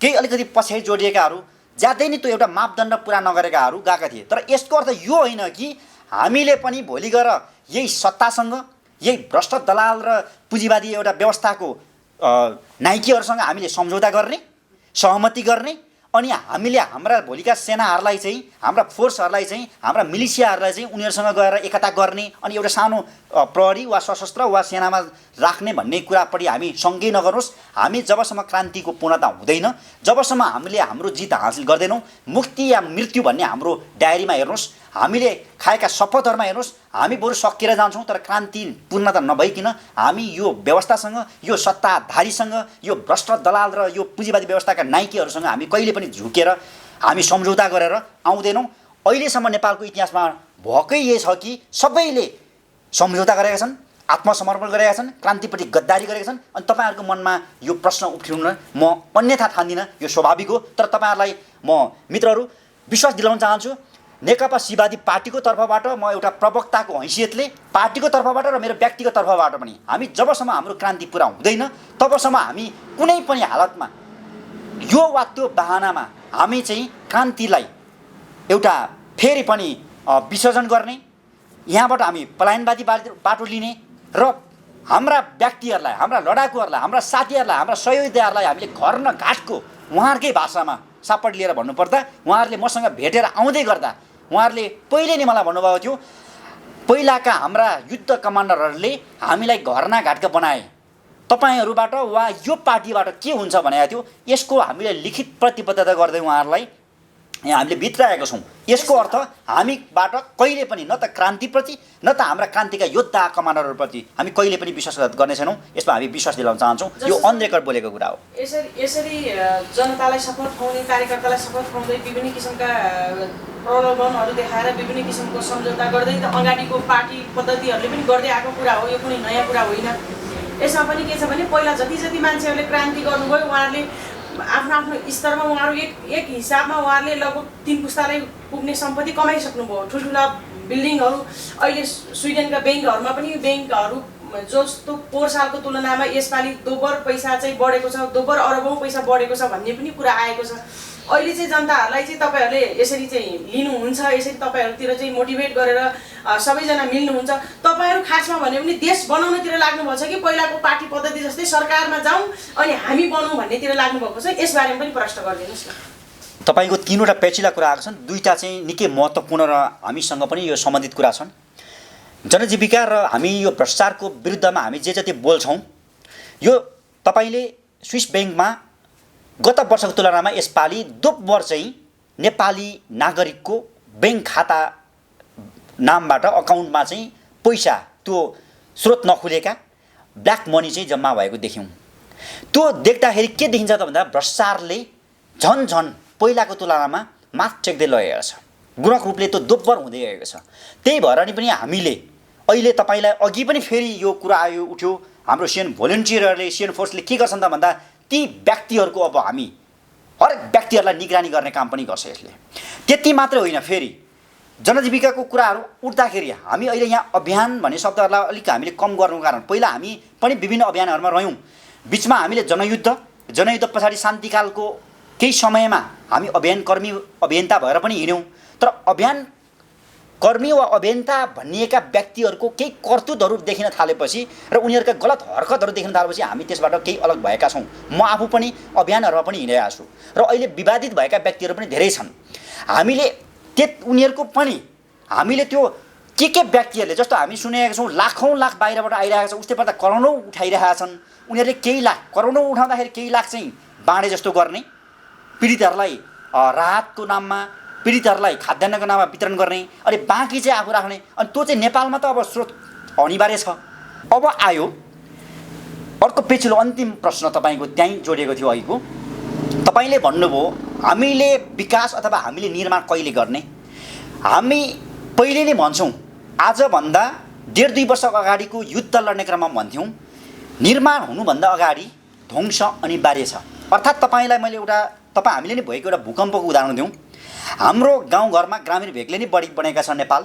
केही अलिकति पछाडि जोडिएकाहरू, ज्यादै नै त्यो एउटा मापदण्ड पुरा नगरेकाहरू गएका थिए। तर यसको अर्थ यो होइन कि हामीले पनि भोलि गएर यही सत्तासँग, यही भ्रष्ट दलाल र पुँजीवादी एउटा व्यवस्थाको नाइकीहरूसँग हामीले सम्झौता गर्ने, सहमति गर्ने, अनि हामीले हाम्रा भोलिका सेनाहरूलाई चाहिँ, हाम्रा फोर्सहरूलाई चाहिँ, हाम्रा मिलिसियाहरूलाई चाहिँ उनीहरूसँग गएर एकता गर्ने अनि एउटा सानो प्रहरी वा सशस्त्र वा सेनामा राख्ने भन्ने कुरापट्टि हामी सँगै नगर्नुहोस्। हामी जबसम्म क्रान्तिको पूर्णता हुँदैन, जबसम्म हामीले हाम्रो जित हासिल गर्दैनौँ, मुक्ति या मृत्यु भन्ने हाम्रो डायरीमा हेर्नुहोस्, हामीले खाएका शपथहरूमा हेर्नुहोस्, हामी बरु सकिएर जान्छौँ, तर क्रान्ति पूर्णता नभइकन हामी यो व्यवस्थासँग, यो सत्ताधारीसँग, यो भ्रष्ट दलाल र यो पुँजीवादी व्यवस्थाका नाइकीहरूसँग हामी कहिले पनि झुकेर हामी सम्झौता गरेर आउँदैनौँ। अहिलेसम्म नेपालको इतिहासमा भएकै यही छ कि सबैले सम्झौता गरेका छन्, आत्मसमर्पण गरेका छन्, क्रान्तिप्रति गद्दारी गरेका छन्। अनि तपाईँहरूको मनमा यो प्रश्न उठ्नु म अन्यथा ठान्दिनँ, यो स्वाभाविक हो। तर तपाईँहरूलाई म मित्रहरू विश्वास दिलाउन चाहन्छु, नेकपा सीवादी पार्टीको तर्फबाट, म एउटा प्रवक्ताको हैसियतले पार्टीको तर्फबाट र मेरो व्यक्तिगत तर्फबाट पनि हामी जबसम्म हाम्रो क्रान्ति पुरा हुँदैन तबसम्म हामी कुनै पनि हालतमा यो वा त्यो बहानामा हामी चाहिँ क्रान्तिलाई एउटा फेरि पनि विसर्जन गर्ने, यहाँबाट हामी पलायनवादी बाटो लिने र हाम्रा व्यक्तिहरूलाई, हाम्रा लडाकुहरूलाई, हाम्रा साथीहरूलाई, हाम्रा सहयोगीहरूलाई हामीले घर न घाटको उहाँहरूकै भाषामा सापट लिएर भन्नुपर्दा, उहाँहरूले मसँग भेटेर आउँदै गर्दा उहाँहरूले पहिले नै मलाई भन्नुभएको थियो, पहिलाका हाम्रा युद्ध कमान्डरहरूले हामीलाई घर न घाटका बनाए, तपाईँहरूबाट वा यो पार्टीबाट के हुन्छ भनेको थियो। यसको हामीले लिखित प्रतिबद्धता गर्दै उहाँहरूलाई यहाँ हामीले भित्राएका छौँ। यसको अर्थ हामीबाट कहिले पनि न त क्रान्तिप्रति न त हाम्रा क्रान्तिका योद्धा कमान्डरहरूप्रति हामी कहिले पनि विश्वासघात गर्ने छैनौँ। यसमा हामी विश्वास दिलाउन चाहन्छौँ, यो अन रेकर्ड बोलेको कुरा हो। यसरी जनतालाई शपथ खुवाउने, कार्यकर्तालाई शपथ खुवाउँदै विभिन्न किसिमका प्रलोभनहरू देखाएर विभिन्न किसिमको सम्झौता गर्दै त अगाडिको पार्टी पद्धतिहरूले पनि गर्दै आएको कुरा हो, यो कुनै नयाँ कुरा होइन। यसमा पनि के छ भने पहिला जति जति मान्छेहरूले क्रान्ति गर्नुभयो उहाँहरूले आफ्नो आफ्नो स्तरमा उहाँहरू एक हिसाबमा उहाँहरूले लगभग 3 पुस्तालाई पुग्ने सम्पत्ति कमाइसक्नुभयो। ठुल्ठुला बिल्डिङहरू अहिले स्विडेनका ब्याङ्कहरूमा पनि ब्याङ्कहरू जस्तो पोहोर सालको तुलनामा यसपालि दोब्बर पैसा चाहिँ बढेको छ, दोब्बर अरबौँ पैसा बढेको छ भन्ने पनि कुरा आएको छ। अहिले चाहिँ जनताहरूलाई चाहिँ तपाईँहरूले यसरी चाहिँ लिनुहुन्छ, यसरी तपाईँहरूतिर चाहिँ मोटिभेट गरेर सबैजना मिल्नुहुन्छ। तपाईँहरू खासमा भन्यो भने देश बनाउनतिर लाग्नुभएको छ कि पहिलाको पार्टी पद्धति जस्तै सरकारमा जाउँ अनि हामी बनौँ भन्नेतिर लाग्नुभएको छ? यसबारेमा पनि प्रश्न गरिदिनुहोस् न। तपाईँको 3वटा पेचिला कुरा आएको छन्, 2टा चाहिँ निकै महत्त्वपूर्ण र हामीसँग पनि यो सम्बन्धित कुरा छन्। जनजीविका र हामी यो भ्रष्टाचारको विरुद्धमा हामी जे जति बोल्छौँ, यो तपाईँले स्विस ब्याङ्कमा गत वर्षको तुलनामा यसपालि दोब्बर चाहिँ नेपाली नागरिकको बैंक खाता नामबाट अकाउन्टमा चाहिँ पैसा त्यो स्रोत नखुलेका ब्ल्याक मनी चाहिँ जम्मा भएको देख्यौँ। त्यो देख्दाखेरि के देखिन्छ त भन्दा भ्रष्टाचारले झन् झन् पहिलाको तुलनामा माथ टेक्दै लगेको छ, गुणक रूपले त्यो दोब्बर हुँदै गएको छ। त्यही भएर नि पनि हामीले अहिले तपाईँलाई अघि पनि फेरि यो कुरा आयो उठ्यो, हाम्रो सिएन भोलिन्टियरहरूले सिएन फोर्सले के गर्छन् त भन्दा ती व्यक्तिहरूको अब हामी हरेक व्यक्तिहरूलाई निगरानी गर्ने काम पनि गर्छ यसले। त्यति मात्रै होइन, फेरि जनजीविकाको कुराहरू उठ्दाखेरि हामी अहिले यहाँ अभियान भन्ने शब्दहरूलाई अलिक हामीले कम गर्नुको कारण पहिला हामी पनि विभिन्न अभियानहरूमा रह्यौँ। बिचमा हामीले जनयुद्ध पछाडि शान्तिकालको केही समयमा हामी अभियन्ता भएर पनि हिँड्यौँ। तर अभियान कर्मी वा अभियन्ता भनिएका व्यक्तिहरूको केही कर्तुतहरू देखिन थालेपछि र उनीहरूका गलत हरकतहरू देखिन थालेपछि हामी त्यसबाट केही अलग भएका छौँ। म आफू पनि अभियानहरूमा पनि हिँडेका छु र अहिले विवादित भएका व्यक्तिहरू पनि धेरै छन्। हामीले उनीहरूको पनि हामीले त्यो के व्यक्तिहरूले जस्तो हामी सुनेका छौँ लाखौँ लाख बाहिरबाट आइरहेको छ, उस्तै पर्दा करोडौँ उठाइरहेका छन्। उनीहरूले केही लाख करोडौँ उठाउँदाखेरि केही लाख चाहिँ बाँडे जस्तो गर्ने, पीडितहरूलाई राहतको नाममा पीडितहरूलाई खाद्यान्नको नाममा वितरण गर्ने, अनि बाँकी चाहिँ आफू राख्ने। अनि त्यो चाहिँ नेपालमा त अब स्रोत अनिवार्य छ। अब आयो अर्को पेचिलो अन्तिम प्रश्न तपाईँको त्यहीँ जोडिएको थियो अघिको। तपाईँले भन्नुभयो हामीले विकास अथवा हामीले निर्माण कहिले गर्ने। हामी पहिले नै भन्छौँ, आजभन्दा 1.5-2 वर्ष अगाडिको युद्ध लड्ने क्रममा भन्थ्यौँ निर्माण हुनुभन्दा अगाडि ध्वंस अनिवार्य छ। अर्थात् तपाईँलाई मैले हामीले नै भएको एउटा भूकम्पको उदाहरण दिउँ। हाम्रो गाउँघरमा ग्रामीण भेगले नै बढी बनेका छन् नेपाल।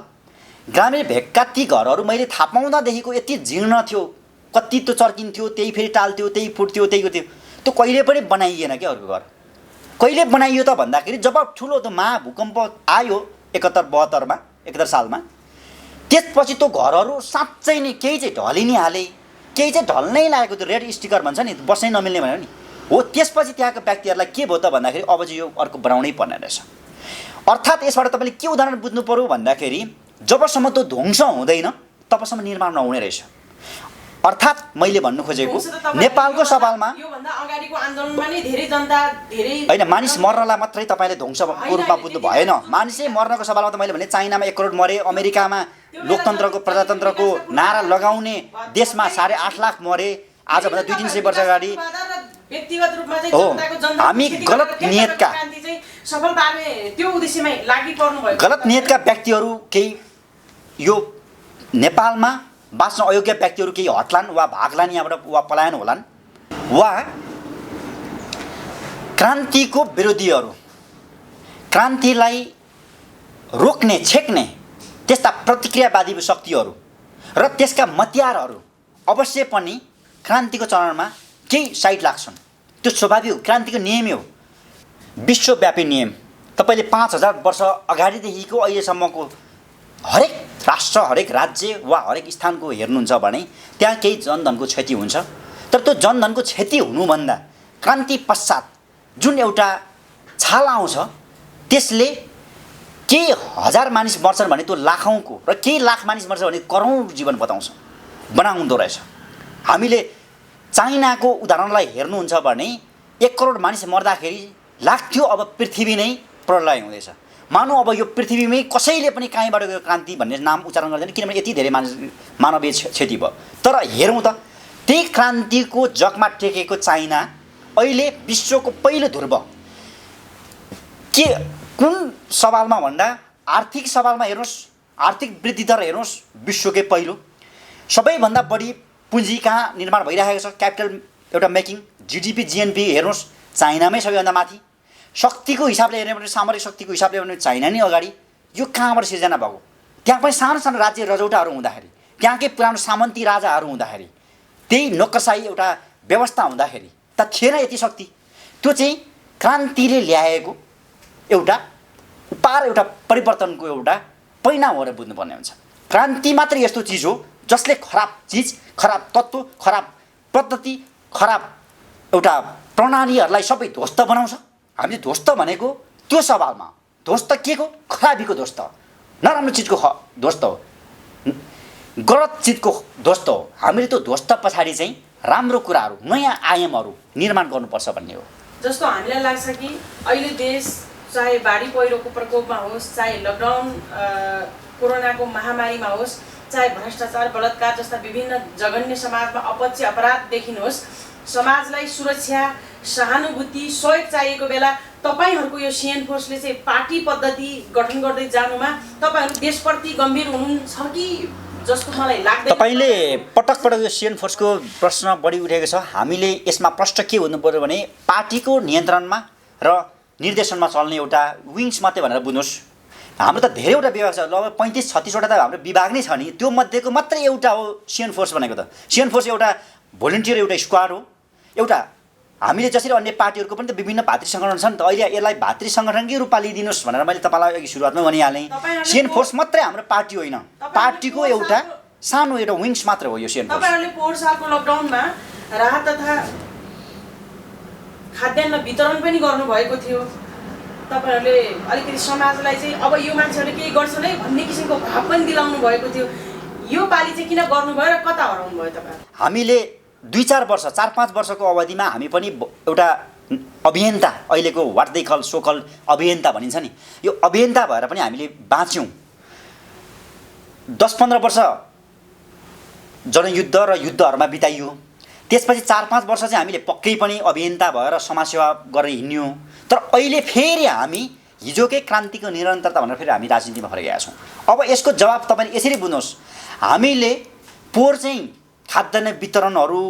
ग्रामीण भेगका ती घरहरू मैले थाहा पाउँदादेखिको यति जीर्ण थियो, कति त्यो चर्किन्थ्यो, त्यही फेरि टाल्थ्यो, त्यही फुट्थ्यो, त्यही गर्थ्यो। त्यो कहिले पनि बनाइएन क्या अर्को घर। कहिले बनाइयो त भन्दाखेरि जब ठुलो त्यो महाभूकम्प आयो 71 सालमा, त्यसपछि त्यो घरहरू साँच्चै नै केही चाहिँ ढलि नै हाले, केही चाहिँ ढल्नै लागेको, त्यो रेड स्टिकर भन्छ नि, बस्नै नमिल्ने भनेर नि हो। त्यसपछि त्यहाँको व्यक्तिहरूलाई के भयो त भन्दाखेरि अब चाहिँ यो अर्को बनाउनै पर्ने रहेछ। अर्थात् यसबाट तपाईँले के उदाहरण बुझ्नु पर्यो भन्दाखेरि जबसम्म त्यो ध्वंस हुँदैन तबसम्म निर्माण नहुने रहेछ। अर्थात् मैले भन्नु खोजेको नेपालको सवालमा योभन्दा अगाडिको आन्दोलनमा नै धेरै जनता होइन, मानिस मर्नलाई मात्रै तपाईँले ध्वंसको रूपमा बुझ्नु भएन। मानिसै मर्नको सवालमा त मैले भने चाइनामा 1 करोड मरे, अमेरिकामा लोकतन्त्रको प्रजातन्त्रको नारा लगाउने देशमा 8.5 लाख मरे आजभन्दा 200-300 वर्ष अगाडि। व्यक्तिगत रूपमा चाहिँ हो, जनताको जनता हामी गलत नियतका क्रान्ति चाहिँ सफल पार्ने त्यो उद्देश्यमै लागि पर्नु भयो। गलत नियतका व्यक्तिहरू केही यो नेपालमा बाँच्न अयोग्य व्यक्तिहरू केही हट्लान् वा भाग्लान् यहाँबाट वा पलायन होलान्, वा क्रान्तिको विरोधीहरू क्रान्तिलाई रोक्ने छेक्ने त्यस्ता प्रतिक्रियावादी शक्तिहरू र त्यसका मतियारहरू अवश्य पनि क्रान्तिको चरणमा केही साइड लाग्छन्। त्यो स्वाभाविक हो, क्रान्तिको नियमै हो, विश्वव्यापी नियम। तपाईँले 5000 वर्ष अगाडिदेखिको अहिलेसम्मको हरेक राष्ट्र, हरेक राज्य वा हरेक स्थानको हेर्नुहुन्छ भने त्यहाँ केही जनधनको क्षति हुन्छ। तर त्यो जनधनको क्षति हुनुभन्दा क्रान्ति पश्चात जुन एउटा छाल आउँछ त्यसले केही हजार मानिस मर्छन् भने त्यो लाखौँको, र केही लाख मानिस मर्छ भने करोडौँ जीवन बनाउँदो रहेछ। हामीले चाइनाको उदाहरणलाई हेर्नुहुन्छ भने 1 करोड मानिस मर्दाखेरि लाग्थ्यो अब पृथ्वी नै प्रलय हुँदैछ। मानौँ अब यो पृथ्वीमै कसैले पनि कहीँबाट यो क्रान्ति भन्ने नाम उच्चारण गर्दैन, किनभने यति धेरै मानवीय क्षति भयो। तर हेरौँ त त्यही क्रान्तिको जगमा टेकेको चाइना अहिले विश्वको पहिलो ध्रुव के कुन सवालमा भन्दा आर्थिक सवालमा हेर्नुहोस्, आर्थिक वृद्धि दर हेर्नुहोस्, विश्वकै पहिलो। सबैभन्दा बढी पुँजी कहाँ निर्माण भइरहेको छ, क्यापिटल एउटा मेकिङ, जिडिपी जिएनपी हेर्नुहोस् चाइनामै सबैभन्दा माथि। शक्तिको हिसाबले हेर्ने भने, सामरिक शक्तिको हिसाबले भने चाइना नै अगाडि। यो कहाँबाट सिर्जना भएको? त्यहाँ पनि सानो सानो राज्य रजौटाहरू हुँदाखेरि, त्यहाँकै पुरानो सामन्ती राजाहरू हुँदाखेरि, त्यही नोकरसाही एउटा व्यवस्था हुँदाखेरि त थिएन यति शक्ति। त्यो चाहिँ क्रान्तिले ल्याएको एउटा उपार, एउटा परिवर्तनको एउटा परिणाम हो बुझ्नुपर्ने हुन्छ। क्रान्ति मात्र यस्तो चिज हो जसले खराब चिज, खराब तत्त्व, खराब पद्धति, खराब एउटा प्रणालीहरूलाई सबै ध्वस्त बनाउँछ। हामीले ध्वस्त भनेको त्यो सवालमा ध्वस्त के को? खराबीको ध्वस्त, नराम्रो चिजको ध्वस्त हो, गलत चिजको ध्वस्त हो। हामीले त्यो ध्वस्त पछाडि चाहिँ राम्रो कुराहरू, नयाँ आयामहरू निर्माण गर्नुपर्छ भन्ने हो। जस्तो हामीलाई लाग्छ कि अहिले देश चाहे बाढी पहिरोको प्रकोपमा होस्, चाहे लकडाउन कोरोनाको महामारीमा होस्, चाहे भ्रष्टाचार बलात्कार जस्ता विभिन्न जघन्य समाजमा अपच्य अपराध देखिनुहोस्, समाजलाई सुरक्षा, सहानुभूति, सहयोग चाहिएको बेला तपाईहरूको यो सिएन फोर्सले चाहिँ पार्टी पद्धति गठन गर्दै जानुमा तपाईहरू देशप्रति गम्भीर हुनुहुन्छ कि जस्तो मलाई लाग्दैन। तपाईले पटक पटक यो सिएन फोर्सको प्रश्न बढी उठेको छ। हामीले यसमा प्रश्न के हुनु पर्यो भने पार्टीको नियन्त्रणमा र निर्देशनमा चल्ने एउटा विङ्स मात्रै भनेर बुझ्नुहोस्। हाम्रो त धेरैवटा विभाग छ, लगभग 35-36वटा त हाम्रो विभाग नै छ नि, त्यो मध्येको मात्रै एउटा हो सिएन फोर्स भनेको। त सिएन फोर्स एउटा भोलिन्टियर एउटा स्क्वाड हो। एउटा हामीले जसरी अन्य पार्टीहरूको पनि त विभिन्न भातृ सङ्गठन छन्, त अहिले यसलाई भातृ सङ्गठनकै रूपमा लिइदिनुहोस् भनेर मैले तपाईँलाई अघि सुरुवातमै भनिहालेँ। सिएन फोर्स मात्रै हाम्रो पार्टी होइन, पार्टीको एउटा सानो एउटा विङ्स मात्र हो यो सिएन फोर्स। तपाईहरूले पोहोर सालको लकडाउनमा राहत तथा खाद्यान्न वितरण पनि गर्नुभएको थियो। तपाईहरूले अलिकति समाजलाई चाहिँ अब यो मान्छेहरूले केही गर्छन् है भन्ने किसिमको भाव पनि दिलाउनु भएको थियो। यो पालि चाहिँ किन गर्नुभयो र कता हराउनु भयो तपाईहरू? हामीले 2-4 वर्ष 4-5 वर्षको अवधिमा हामी पनि एउटा अभियन्ता, अहिलेको what they call so called अभियन्ता भनिन्छ नि, यो अभियन्ता भएर पनि हामीले बाँच्यौँ। 10-15 वर्ष जनयुद्ध र युद्धहरूमा बिताइयो। त्यसपछि 4-5 वर्ष चाहिँ हामीले पक्कै पनि अभियन्ता भएर समाजसेवा गरेर हिँड्यौँ। तर अहिले फेरि हामी हिजोकै क्रान्तिको निरन्तरता भनेर फेरि हामी राजनीतिमा फर्केका छौँ। अब यसको जवाब तपाईँले यसरी बुझ्नुहोस्। हामीले पोहोर चाहिँ खाद्यान्न वितरणहरू,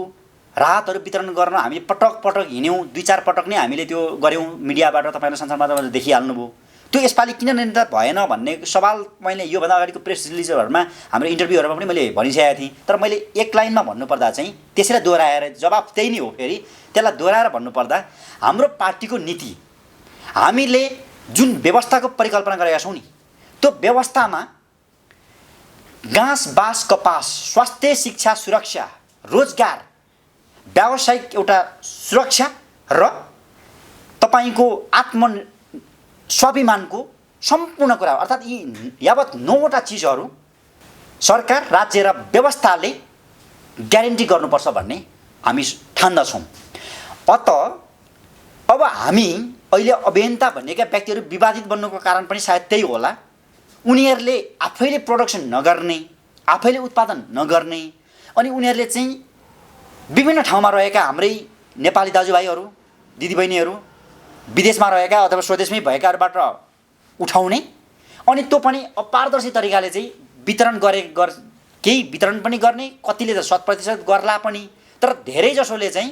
राहतहरू वितरण गर्न हामीले पटक पटक हिँड्यौँ। 2-4 पटक नै हामीले त्यो गऱ्यौँ। मिडियाबाट तपाईँहरूले संसार माध्यमबाट देखिहाल्नुभयो। त्यो यसपालि किन निरन्तर भएन भन्ने सवाल मैले योभन्दा अगाडिको प्रेस रिलिजहरूमा हाम्रो इन्टरभ्यूहरूमा पनि मैले भनिसकेको थिएँ। तर मैले एक लाइनमा भन्नुपर्दा चाहिँ त्यसैलाई दोहोऱ्याएर जवाब त्यही नै हो। फेरि त्यसलाई दोहोऱ्याएर भन्नुपर्दा हाम्रो पार्टीको नीति, हामीले जुन व्यवस्थाको परिकल्पना गरेका छौँ नि, त्यो व्यवस्थामा घाँस बाँस कपास, स्वास्थ्य शिक्षा सुरक्षा, रोजगार, व्यावसायिक एउटा सुरक्षा र तपाईँको आत्म स्वाभिमानको सम्पूर्ण कुरा, अर्थात् यी यावत 9वटा चिजहरू सरकार, राज्य र व्यवस्थाले ग्यारेन्टी गर्नुपर्छ भन्ने हामी ठान्दछौँ। अत अब हामी अहिले अभियन्ता भन्नेका व्यक्तिहरू विवादित बन्नुको कारण पनि सायद त्यही होला। उनीहरूले आफैले प्रोडक्सन नगर्ने, आफैले उत्पादन नगर्ने, अनि उनीहरूले चाहिँ विभिन्न ठाउँमा रहेका हाम्रै नेपाली दाजुभाइहरू दिदीबहिनीहरू विदेशमा रहेका अथवा स्वदेशमै भएकाहरूबाट उठाउने, अनि त्यो पनि अपारदर्शी तरिकाले चाहिँ वितरण केही वितरण पनि गर्ने, कतिले त 100% गर्ला पनि। तर धेरैजसोले चाहिँ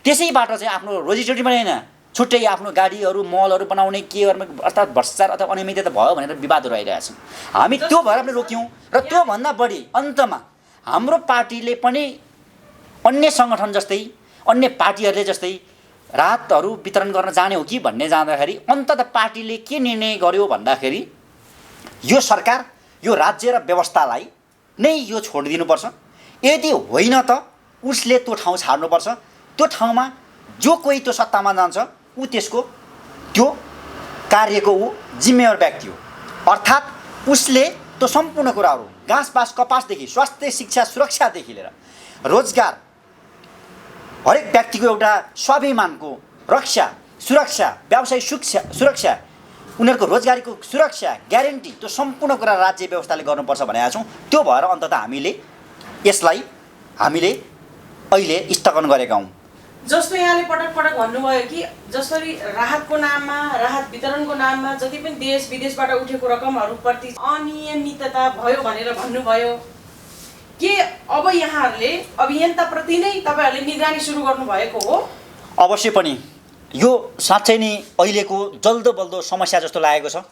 त्यसैबाट चाहिँ आफ्नो रोजीरोटी पनि होइन, छुट्टै आफ्नो गाडीहरू मलहरू बनाउने के गर्ने, अर्थात् भ्रष्टाचार अथवा अनियमितता भयो भनेर विवादहरू आइरहेछन्। हामी त्यो भएर पनि रोक्यौँ। र त्योभन्दा बढी अन्तमा हाम्रो पार्टीले पनि अन्य सङ्गठन जस्तै, अन्य पार्टीहरूले जस्तै राहतहरू वितरण गर्न जाने हो कि भन्ने जाँदाखेरि अन्ततः पार्टीले के निर्णय गर्यो भन्दाखेरि यो सरकार, यो राज्य र व्यवस्थालाई नै यो छोडिदिनुपर्छ। यदि होइन त उसले त्यो ठाउँ छाड्नुपर्छ। त्यो ठाउँमा जो कोही त्यो सत्तामा जान्छ ऊ त्यसको त्यो कार्यको ऊ जिम्मेवार व्यक्ति हो। अर्थात् उसले त्यो सम्पूर्ण कुराहरू घाँस बाँस कपासदेखि स्वास्थ्य शिक्षा सुरक्षादेखि लिएर रोजगार, हरेक व्यक्तिको एउटा स्वाभिमानको रक्षा, सुरक्षा, व्यावसायिक सुरक्षा, उनीहरूको रोजगारीको सुरक्षा, ग्यारेन्टी, त्यो सम्पूर्ण कुरा राज्य व्यवस्थाले गर्नुपर्छ भनेका छौँ। त्यो भएर अन्ततः यसलाई हामीले अहिले स्थगन गरेका हौँ। जस्तो यहाँले पटक पटक भन्नुभयो कि जसरी राहतको नाममा, राहत वितरणको नाममा जति पनि देश विदेशबाट उठेको रकमहरूप्रति अनियमितता भयो भनेर भन्नुभयो, के अब यहाँहरूले अभियन्ताप्रति नै तपाईँहरूले निगरानी सुरु गर्नुभएको हो? अवश्य पनि। यो साँच्चै नै अहिलेको जल्दो बल्दो समस्या जस्तो लागेको छ।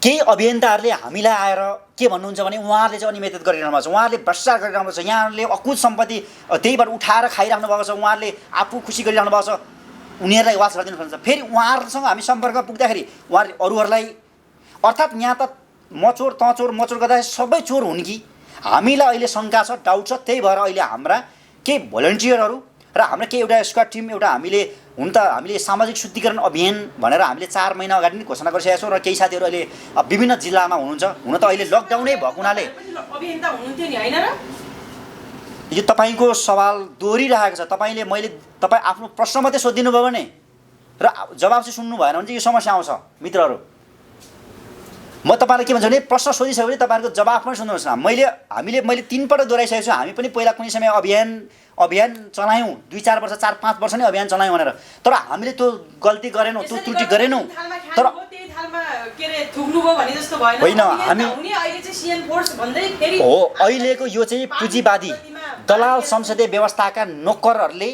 केही अभियन्ताहरूले हामीलाई आएर के भन्नुहुन्छ भने उहाँहरूले चाहिँ अनियमित गरिरहनु भएको छ, उहाँहरूले भ्रष्टाचार गरिरहनु भएको छ, यहाँहरूले अकुत सम्पत्ति त्यहीबाट उठाएर खाइराख्नु भएको छ, उहाँहरूले आफू खुसी गरिरहनु भएको छ, उनीहरूलाई वास गरिदिनु खोज्छ। फेरि उहाँहरूसँग हामी सम्पर्कमा पुग्दाखेरि उहाँहरूले अरूहरूलाई, अर्थात् यहाँ त मचोर तँचोर गर्दाखेरि सबै चोर हुन् कि हामीलाई अहिले शङ्का छ, डाउट छ। त्यही भएर अहिले हाम्रा केही भोलिन्टियरहरू र हाम्रो केही एउटा स्क्वाड टिम, एउटा हामीले सामाजिक शुद्धिकरण अभियान भनेर हामीले 4 महिना अगाडि नै घोषणा गरिसकेका छौँ। र केही साथीहरू अहिले विभिन्न जिल्लामा हुनुहुन्छ। हुन त अहिले लकडाउनै भएको हुनाले अभियन्ता हुनुहुन्थ्यो नि, होइन र? यो तपाईँको सवाल दोहोरिरहेको छ। तपाईँ आफ्नो प्रश्न मात्रै सोधिदिनु भयो भने र जवाब चाहिँ सुन्नु भएन भने चाहिँ यो समस्या आउँछ मित्रहरू। म तपाईँलाई के भन्छु भने प्रश्न सोधिसक्यो भने तपाईँहरूको जवाब पनि सुन्नुहोस् न। मैले 3 पटक दोहोऱ्याइसकेको छु, हामी पनि पहिला कुनै समय अभियान चलायौँ, 2-4 वर्ष 4-5 वर्ष नै अभियान चलायौँ भनेर, तर हामीले त्यो गल्ती गरेनौँ, त्यो त्रुटि गरेनौँ। तर होइन, हामी हो अहिलेको यो चाहिँ पुँजीवादी दलाल संसदीय व्यवस्थाका नोकरहरूले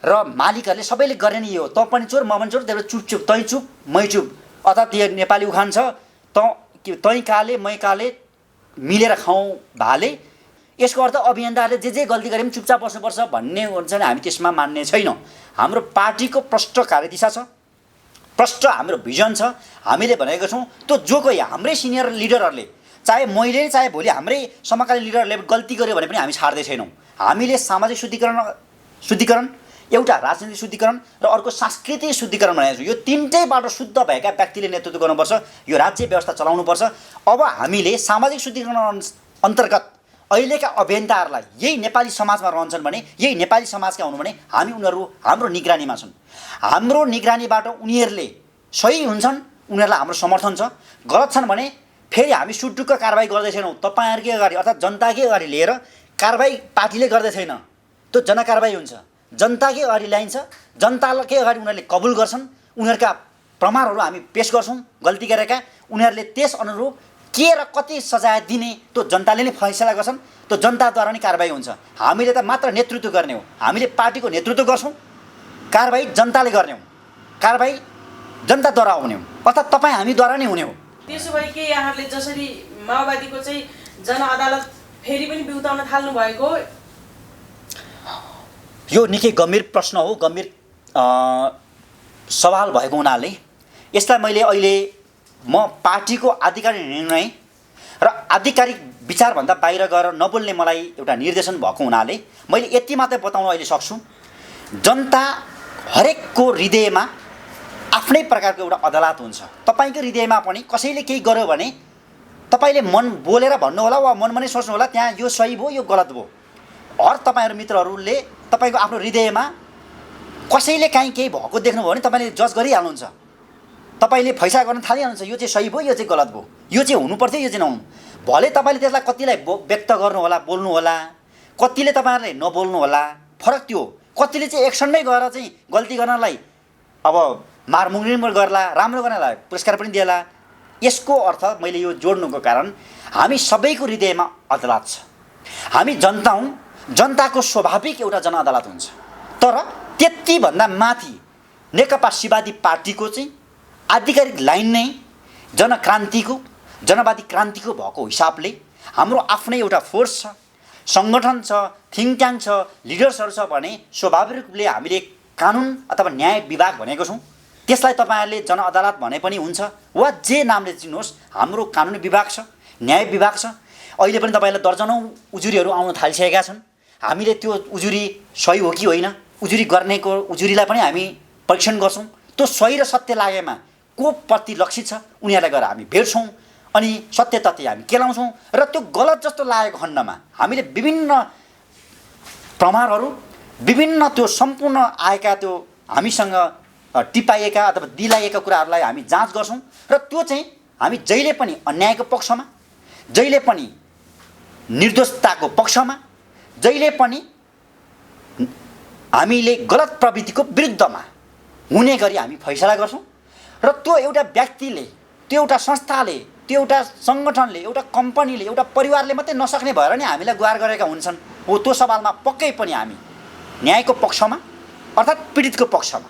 र मालिकहरूले सबैले गर्ने नि यो। तँ पनि चोर, म पनि चोर, त्यही चुप तै चुप मै चुप, अर्थात् यो नेपाली उखान छ, तँ काले मै काले मिलेर खाउँ भाले। यसको अर्थ अभियन्ताहरूले जे गल्ती गरे पनि चुपचाप बस्नुपर्छ भन्ने हुन्छ भने हामी त्यसमा मान्ने छैनौँ। हाम्रो पार्टीको प्रष्ट कार्यदिशा छ, प्रष्ट हाम्रो भिजन छ। हामीले भनेको छौँ त्यो जो कोही हाम्रै सिनियर लिडरहरूले, चाहे मैले चाहे भोलि हाम्रै समकालीन लिडरहरूले गल्ती गर्यो भने पनि हामी छाड्दै छैनौँ। हामीले सामाजिक शुद्धिकरण, एउटा राजनीतिक शुद्धिकरण र अर्को सांस्कृतिक शुद्धिकरण भनेको छु। यो तिनटैबाट शुद्ध भएका व्यक्तिले नेतृत्व गर्नुपर्छ, यो राज्य व्यवस्था चलाउनुपर्छ। अब हामीले सामाजिक शुद्धिकरण अन्तर्गत अहिलेका अभियन्ताहरूलाई यही नेपाली समाजमा रहन्छन् भने, यही नेपाली समाजका हुनु भने उनीहरू हाम्रो निगरानीमा छन्। हाम्रो निगरानीबाट उनीहरूले सही हुन्छन्, उनीहरूलाई हाम्रो समर्थन छ। गलत छन् भने फेरि हामी सुटुक्क कारबाही गर्दै छैनौँ। तपाईँहरूकै अगाडि अर्थात् जनताकै अगाडि लिएर कारबाही पार्टीले गर्दै छैन, त्यो जनकारबाही हुन्छ। जनताकै अगाडि ल्याइन्छ, जनताकै अगाडि उनीहरूले कबुल गर्छन्, उनीहरूका प्रमाणहरू हामी पेश गर्छौँ गल्ती गरेका। उनीहरूले त्यस अनुरूप के र कति सजाय दिने त्यो जनताले नै फैसला गर्छन्, त्यो जनताद्वारा नै कारबाही हुन्छ। हामीले त मात्र नेतृत्व गर्ने हो, हामीले पार्टीको नेतृत्व गर्छौँ, कारबाही जनताले गर्ने हो, कारबाही जनताद्वारा हुने हो, अर्थात् तपाईँ हामीद्वारा नै हुने हो। त्यसो भए के यहाँहरूले जसरी माओवादीको चाहिँ जनअदालत फेरि पनि बिउताउन थाल्नु भएको, यो निकै गम्भीर प्रश्न हो, गम्भीर सवाल भएको हुनाले यसलाई मैले अहिले म पार्टीको आधिकारिक निर्णय र आधिकारिक विचारभन्दा बाहिर गएर नबोल्ने मलाई एउटा निर्देशन भएको हुनाले मैले यति मात्रै बताउन अहिले सक्छु। जनता हरेकको हृदयमा आफ्नै प्रकारको एउटा अदालत हुन्छ। तपाईँको हृदयमा पनि कसैले केही गर्यो भने तपाईँले मन बोलेर भन्नुहोला वा मनमा नै सोच्नुहोला त्यहाँ यो सही भयो यो गलत भयो। हर तपाईँहरू मित्रहरूले तपाईँको आफ्नो हृदयमा कसैले काहीँ केही भएको देख्नुभयो भने तपाईँले जज गरिहाल्नुहुन्छ, तपाईँले फैसला गर्न थालिहाल्नुहुन्छ, यो चाहिँ सही भयो यो चाहिँ गलत भयो, यो चाहिँ हुनुपर्थ्यो यो चाहिँ नहुनु। भले तपाईँले त्यसलाई कतिलाई व्यक्त गर्नुहोला, बोल्नुहोला, कतिले तपाईँहरूले नबोल्नु होला, फरक त्यो। कतिले चाहिँ एक्सनमै गएर चाहिँ गल्ती गर्नलाई अब मारमुङ्गी गर्ला, राम्रो गर्नलाई पुरस्कार पनि दिएला। यसको अर्थ मैले यो जोड्नुको कारण हामी सबैको हृदयमा अदालत छ। हामी जनता हौँ, जनताको स्वाभाविक एउटा जनअदालत हुन्छ। तर त्यतिभन्दा माथि नेकपा माओवादी पार्टीको चाहिँ आधिकारिक लाइन नै जनक्रान्तिको, जनवादी क्रान्तिको भएको हिसाबले हाम्रो आफ्नै एउटा फोर्स छ, सङ्गठन छ, थिङ्क ट्याङ्क छ, लिडर्सहरू छ भने स्वाभाविक रूपले हामीले कानुन अथवा न्याय विभाग भनेको छौँ। त्यसलाई तपाईँहरूले जनअदालत भने पनि हुन्छ वा जे नामले चिन्नुहोस्, हाम्रो कानुनी विभाग छ, न्याय विभाग छ। अहिले पनि तपाईँलाई दर्जनौँ उजुरीहरू आउन थालिसकेका छन्। हामीले त्यो उजुरी सही हो कि होइन, उजुरी गर्नेको उजुरीलाई पनि हामी परीक्षण गर्छौँ। त्यो सही र सत्य लागेमा को प्रति लक्षित छ उनीहरूलाई गएर हामी भेट्छौँ, अनि सत्य तथ्य हामी केलाउँछौँ। र त्यो गलत जस्तो लागेको खण्डमा हामीले विभिन्न प्रमाणहरू, विभिन्न त्यो सम्पूर्ण आएका त्यो हामीसँग टिपाइएका अथवा दिलाइएका कुराहरूलाई हामी जाँच गर्छौँ। र त्यो चाहिँ हामी जहिले पनि अन्यायको पक्षमा, जहिले पनि निर्दोषताको पक्षमा, जहिले पनि हामीले गलत प्रवृत्तिको विरुद्धमा हुने गरी हामी फैसला गर्छौँ। र त्यो एउटा व्यक्तिले, त्यो एउटा संस्थाले, त्यो एउटा सङ्गठनले, एउटा कम्पनीले, एउटा परिवारले मात्रै नसक्ने भएर नि हामीलाई गुहार गरेका हुन्छन्। हो त्यो सवालमा पक्कै पनि हामी न्यायको पक्षमा अर्थात् पीडितको पक्षमा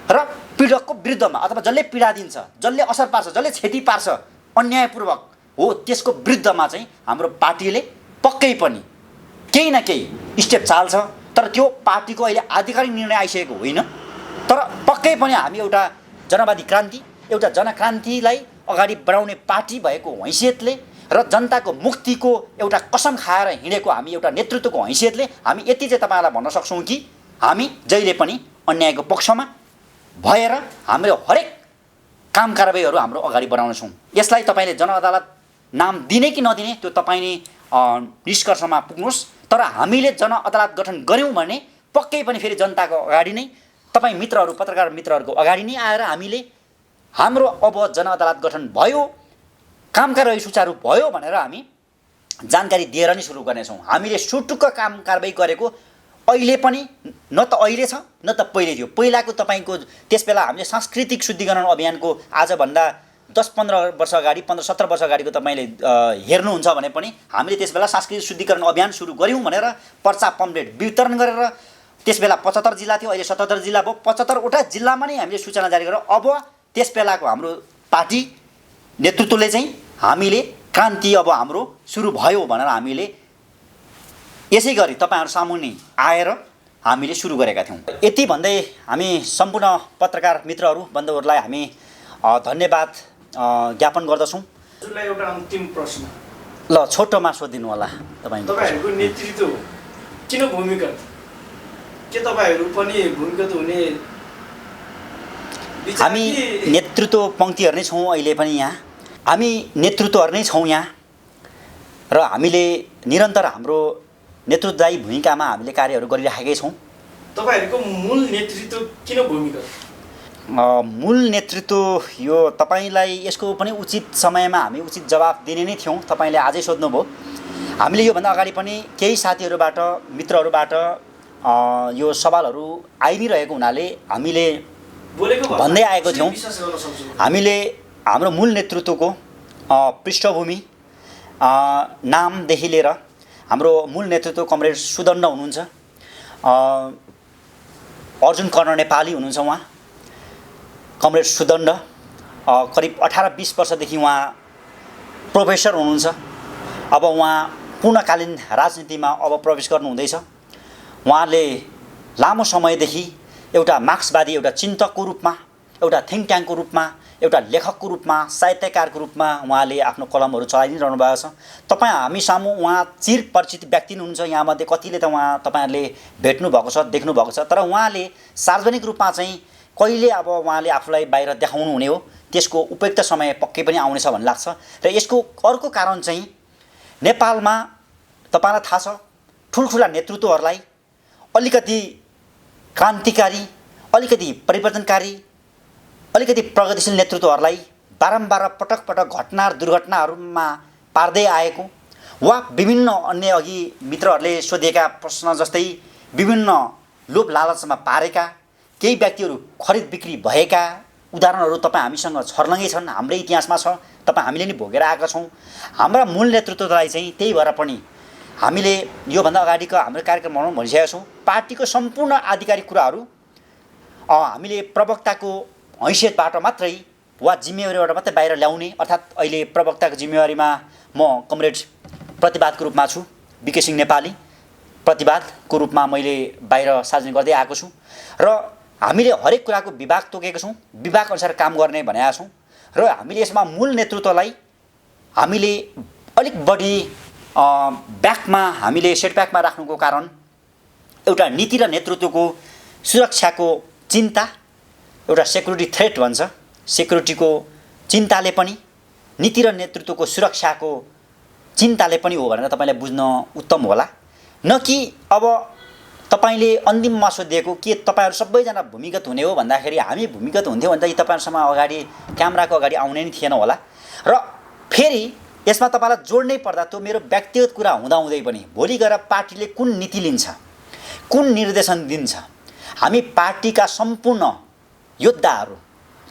र पीडकको विरुद्धमा अथवा जसले पीडा दिन्छ, जसले असर पार्छ, जसले क्षति पार्छ अन्यायपूर्वक हो त्यसको विरुद्धमा चाहिँ हाम्रो पार्टीले पक्कै पनि केही न केही स्टेप चाल्छ। तर त्यो पार्टीको अहिले आधिकारिक निर्णय आइसकेको होइन। तर पक्कै पनि हामी एउटा जनवादी क्रान्ति, एउटा जनक्रान्तिलाई अगाडि बढाउने पार्टी भएको हैसियतले र जनताको मुक्तिको एउटा कसम खाएर हिँडेको हामी एउटा नेतृत्वको हैसियतले हामी यति चाहिँ तपाईँलाई भन्न सक्छौँ कि हामी जहिले पनि अन्यायको पक्षमा भएर हाम्रो हरेक काम कारबाहीहरू हाम्रो अगाडि बढाउनेछौँ। यसलाई तपाईँले जनअदालत नाम दिने कि नदिने त्यो तपाईँ नै निष्कर्षमा पुग्नुहोस्। तर हामीले जनअदालत गठन गऱ्यौँ भने पक्कै पनि फेरि जनताको अगाडि नै तपाईँ मित्रहरू पत्रकार मित्रहरूको अगाडि नै आएर हामीले हाम्रो अब जनअदालत गठन भयो, कामकारवाही सुचारू भयो भनेर हामी जानकारी दिएर नै सुरु गर्नेछौँ। हामीले सुटुक्क काम कारबाही गरेको अहिले पनि न त अहिले छ न त पहिले थियो। पहिलाको तपाईँको त्यसबेला हामीले सांस्कृतिक शुद्धिकरण अभियानको आजभन्दा 10-15 वर्ष अगाडि 15-17 वर्ष अगाडिको तपाईँले हेर्नुहुन्छ भने पनि हामीले त्यसबेला सांस्कृतिक शुद्धिकरण अभियान सुरु गऱ्यौँ भनेर पर्चा पम्पलेट वितरण गरेर त्यसबेला 75 जिल्ला थियो, अहिले 77 जिल्ला भयो। 75वटा जिल्लामा नै हामीले सूचना जारी गरेर अब त्यसबेलाको हाम्रो पार्टी नेतृत्वले चाहिँ हामीले क्रान्ति अब हाम्रो सुरु भयो भनेर हामीले यसै गरी तपाईँहरू सामुन्ने आएर हामीले सुरु गरेका थियौँ। यति भन्दै हामी सम्पूर्ण पत्रकार मित्रहरू बन्धुहरूलाई हामी धन्यवाद ज्ञापन गर्दछौँ। हजुरलाई एउटा अन्तिम प्रश्न, ल छोटोमा सोधिदिनु होला। तपाईँहरूको नेतृत्व किन भूमिगत? के तपाईँहरू पनि भूमिगत हुने? हामी नेतृत्व पङ्क्तिहरू नै छौँ अहिले पनि यहाँ, हामी नेतृत्वहरू नै छौँ यहाँ र हामीले निरन्तर हाम्रो नेतृत्वदायी भूमिकामा हामीले कार्यहरू गरिराखेकै छौँ। तपाईँहरूको मूल नेतृत्व किन भूमिगत? मूल नेतृत्व यो तपाईँलाई यसको पनि उचित समयमा हामी उचित जवाफ दिने नै थियौँ। तपाईँले आजै सोध्नुभयो। हामीले योभन्दा अगाडि पनि केही साथीहरूबाट मित्रहरूबाट यो सवालहरू आइ नै रहेको हुनाले हामीले भन्दै आएको थियौँ। हामीले हाम्रो मूल नेतृत्वको पृष्ठभूमि नामदेखि लिएर हाम्रो मूल नेतृत्व कमरेड सुदण्ड हुनुहुन्छ, अर्जुन कर्ण नेपाली हुनुहुन्छ। उहाँ कमरेड सुदण्ड करिब 18-20 वर्षदेखि उहाँ प्रोफेसर हुनुहुन्छ। अब उहाँ पूर्णकालीन राजनीतिमा अब प्रवेश गर्नुहुँदैछ। उहाँले लामो समयदेखि एउटा मार्क्सवादी एउटा चिन्तकको रूपमा, एउटा थिङ्क ट्याङ्कको रूपमा, एउटा लेखकको रूपमा, साहित्यकारको रूपमा उहाँले आफ्नो कलमहरू चलाइरहनु भएको छ। तपाईँ हामी सामु उहाँ चिरपरिचित व्यक्ति हुनुहुन्छ। यहाँमध्ये कतिले त तपाईँहरूले भेट्नु भएको छ, देख्नु भएको छ। तर उहाँले सार्वजनिक रूपमा चाहिँ कहिले अब उहाँले आफूलाई बाहिर देखाउनु हुने हो, त्यसको उपयुक्त समय पक्कै पनि आउनेछ भन्ने लाग्छ। र यसको अर्को कारण चाहिँ नेपालमा तपाईँलाई थाहा छ ठुल्ठुला नेतृत्वहरूलाई अलिकति क्रान्तिकारी, अलिकति परिवर्तनकारी, अलिकति प्रगतिशील नेतृत्वहरूलाई बारम्बार पटक पटक दुर्घटनाहरूमा पार्दै आएको वा विभिन्न अन्य अघि मित्रहरूले सोधेका प्रश्न जस्तै विभिन्न लोभ लालचमा पारेका केही व्यक्तिहरू खरिद बिक्री भएका उदाहरणहरू तपाईँ हामीसँग छर्लङ्गै छन्, हाम्रै इतिहासमा छ। तपाईँ हामीले नि भोगेर आएका छौँ। हाम्रा मूल नेतृत्वलाई चाहिँ त्यही भएर पनि हामीले योभन्दा अगाडिको हाम्रो कार्यक्रमहरू भनिसकेका छौँ। पार्टीको सम्पूर्ण आधिकारिक कुराहरू हामीले प्रवक्ताको हैसियतबाट मात्रै वा जिम्मेवारीबाट मात्रै बाहिर ल्याउने, अर्थात् अहिले प्रवक्ताको जिम्मेवारीमा म कमरेड प्रतिवादको रूपमा छु, बिके सिंह नेपाली प्रतिवादको रूपमा मैले बाहिर सार्वजनिक गर्दै आएको छु र हामीले हरेक कुराको विभाग तोकेको छौँ, विभाग अनुसार काम गर्ने भनेका छौँ। र हामीले यसमा मूल नेतृत्वलाई हामीले अलिक बढी ब्याकमा हामीले सेटब्याकमा राख्नुको कारण एउटा नीति र नेतृत्वको सुरक्षाको चिन्ता, एउटा सेक्युरिटी थ्रेट भन्छ, सेक्युरिटीको चिन्ताले पनि नीति र नेतृत्वको सुरक्षाको चिन्ताले पनि हो भनेर तपाईँलाई बुझ्न उत्तम होला। न कि अब तपाईँले अन्तिममा सोधिएको के तपाईँहरू सबैजना भूमिगत हुने हो भन्दाखेरि हामी भूमिगत हुन्थ्यौँ भने त तपाईँहरूसँग अगाडि क्यामेराको अगाडि आउने नै थिएन होला। र फेरि यसमा तपाईँलाई जोड्नै पर्दा त्यो मेरो व्यक्तिगत कुरा हुँदाहुँदै पनि भोलि गएर पार्टीले कुन नीति लिन्छ, कुन निर्देशन दिन्छ, हामी पार्टीका सम्पूर्ण योद्धाहरू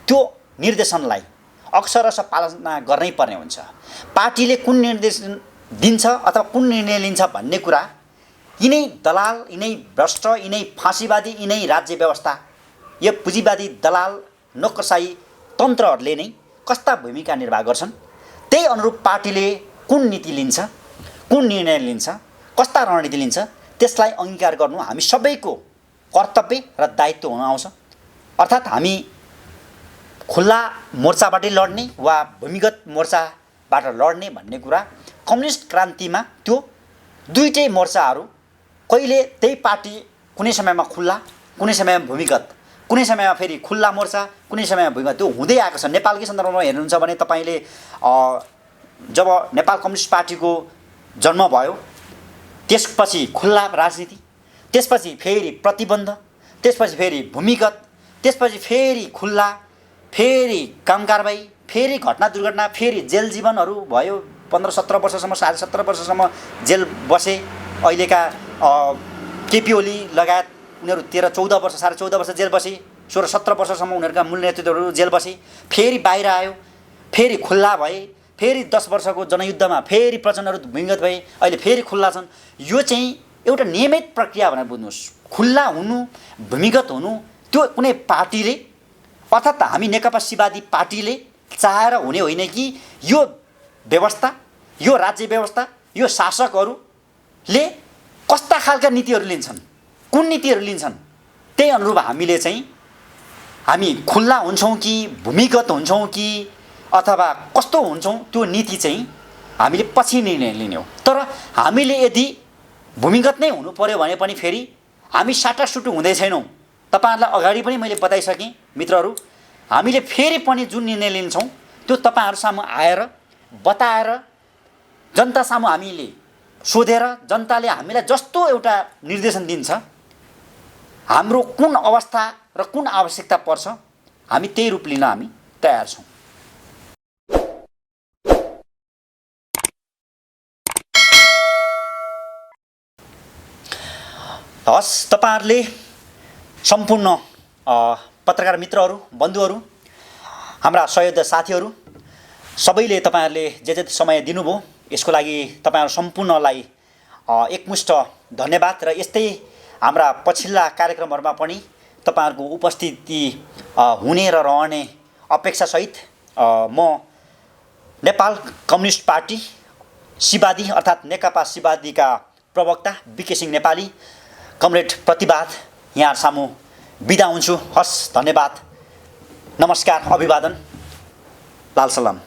त्यो निर्देशनलाई अक्षरशः पालना गर्नै पर्ने हुन्छ। पार्टीले कुन निर्देशन दिन्छ अथवा कुन निर्णय लिन्छ भन्ने कुरा यिनै दलाल, यिनै भ्रष्ट, यिनै फाँसीवादी, यिनै राज्य व्यवस्था, यो पुँजीवादी दलाल नोकरशाही तन्त्रहरूले नै कस्ता भूमिका निर्वाह गर्छन्, त्यही अनुरूप पार्टीले कुन नीति लिन्छ, कुन निर्णय लिन्छ, कस्ता रणनीति लिन्छ, त्यसलाई अङ्गीकार गर्नु हामी सबैको कर्तव्य र दायित्व हुन आउँछ। अर्थात् हामी खुल्ला मोर्चाबाटै लड्ने वा भूमिगत मोर्चाबाट लड्ने भन्ने कुरा कम्युनिस्ट क्रान्तिमा त्यो दुईटै मोर्चाहरू कहिले त्यही पार्टी कुनै समयमा खुल्ला, कुनै समयमा भूमिगत, कुनै समयमा फेरि खुल्ला मोर्चा, कुनै समयमा भूमिगत, त्यो हुँदै आएको छ। नेपालकै सन्दर्भमा हेर्नुहुन्छ भने तपाईँले जब नेपाल कम्युनिस्ट पार्टीको जन्म भयो त्यसपछि खुल्ला राजनीति, त्यसपछि फेरि प्रतिबन्ध, त्यसपछि फेरि भूमिगत, त्यसपछि फेरि खुल्ला, फेरि काम कारबाही, फेरि घटना दुर्घटना, फेरि जेल जीवनहरू भयो। 15-17 वर्षसम्म 17.5 वर्षसम्म जेल बसे। अहिलेका केपी ओली लगायत उनीहरू 13-14 वर्ष 14.5 वर्ष जेल बसे। 16-17 वर्षसम्म उनीहरूका मूल नेतृत्वहरू जेल बसे। फेरि बाहिर आयो, फेरि खुल्ला भए, फेरि 10 वर्षको जनयुद्धमा फेरि प्रचण्डहरू भूमिगत भए, अहिले फेरि खुल्ला छन्। यो चाहिँ एउटा नियमित प्रक्रिया भनेर बुझ्नुहोस्। खुल्ला हुनु, भूमिगत हुनु त्यो कुनै पार्टीले अर्थात् हामी नेकपा शिवादी पार्टीले चाहेर हुने होइन कि यो व्यवस्था, यो राज्य व्यवस्था, यो शासकहरूले कस्ता खालका नीतिहरू लिन्छन्, कुन नीतिहरू लिन्छन्, त्यही अनुरूप हामीले चाहिँ हामी खुल्ला हुन्छौँ कि भूमिगत हुन्छौँ कि अथवा कस्तो हुन्छौँ त्यो नीति चाहिँ हामीले पछि निर्णय लिने हो। तर हामीले यदि भूमिगत नै हुनु पर्यो भने पनि फेरि हामी साटासुटु हुँदै छैनौँ। तपाईँहरूलाई अगाडि पनि मैले बताइसकेँ मित्रहरू, हामीले फेरि पनि जुन निर्णय लिन्छौँ त्यो तपाईँहरू सामु आएर बताएर जनता सामु हामीले सोधेर जनताले हामीलाई जस्तो एउटा निर्देशन दिन्छ, हाम्रो कुन अवस्था र कुन आवश्यकता पर्छ हामी त्यही रूप लिन हामी तयार छौँ। हस्, तपाईहरुले सम्पूर्ण पत्रकार मित्रहरू, बन्धुहरू, हाम्रा सहयोगी साथीहरू सबैले तपाईहरुले जे समय दिनुभयो यसको लागि तपाईहरु सम्पूर्णलाई एकमुष्ट धन्यवाद। र यस्तै हाम्रा पछिल्ला कार्यक्रमहरुमा पनि तपाईहरुको उपस्थिति हुने र रहने अपेक्षा सहित म नेपाल कम्युनिस्ट पार्टी शिवादी अर्थात् नेकपा शिवादीका प्रवक्ता बीके सिंह नेपाली कमरेड प्रतिवाद यहाँ सामु बिदा हुन्छु। हस्, धन्यवाद, नमस्कार, अभिवादन, लाल सलाम।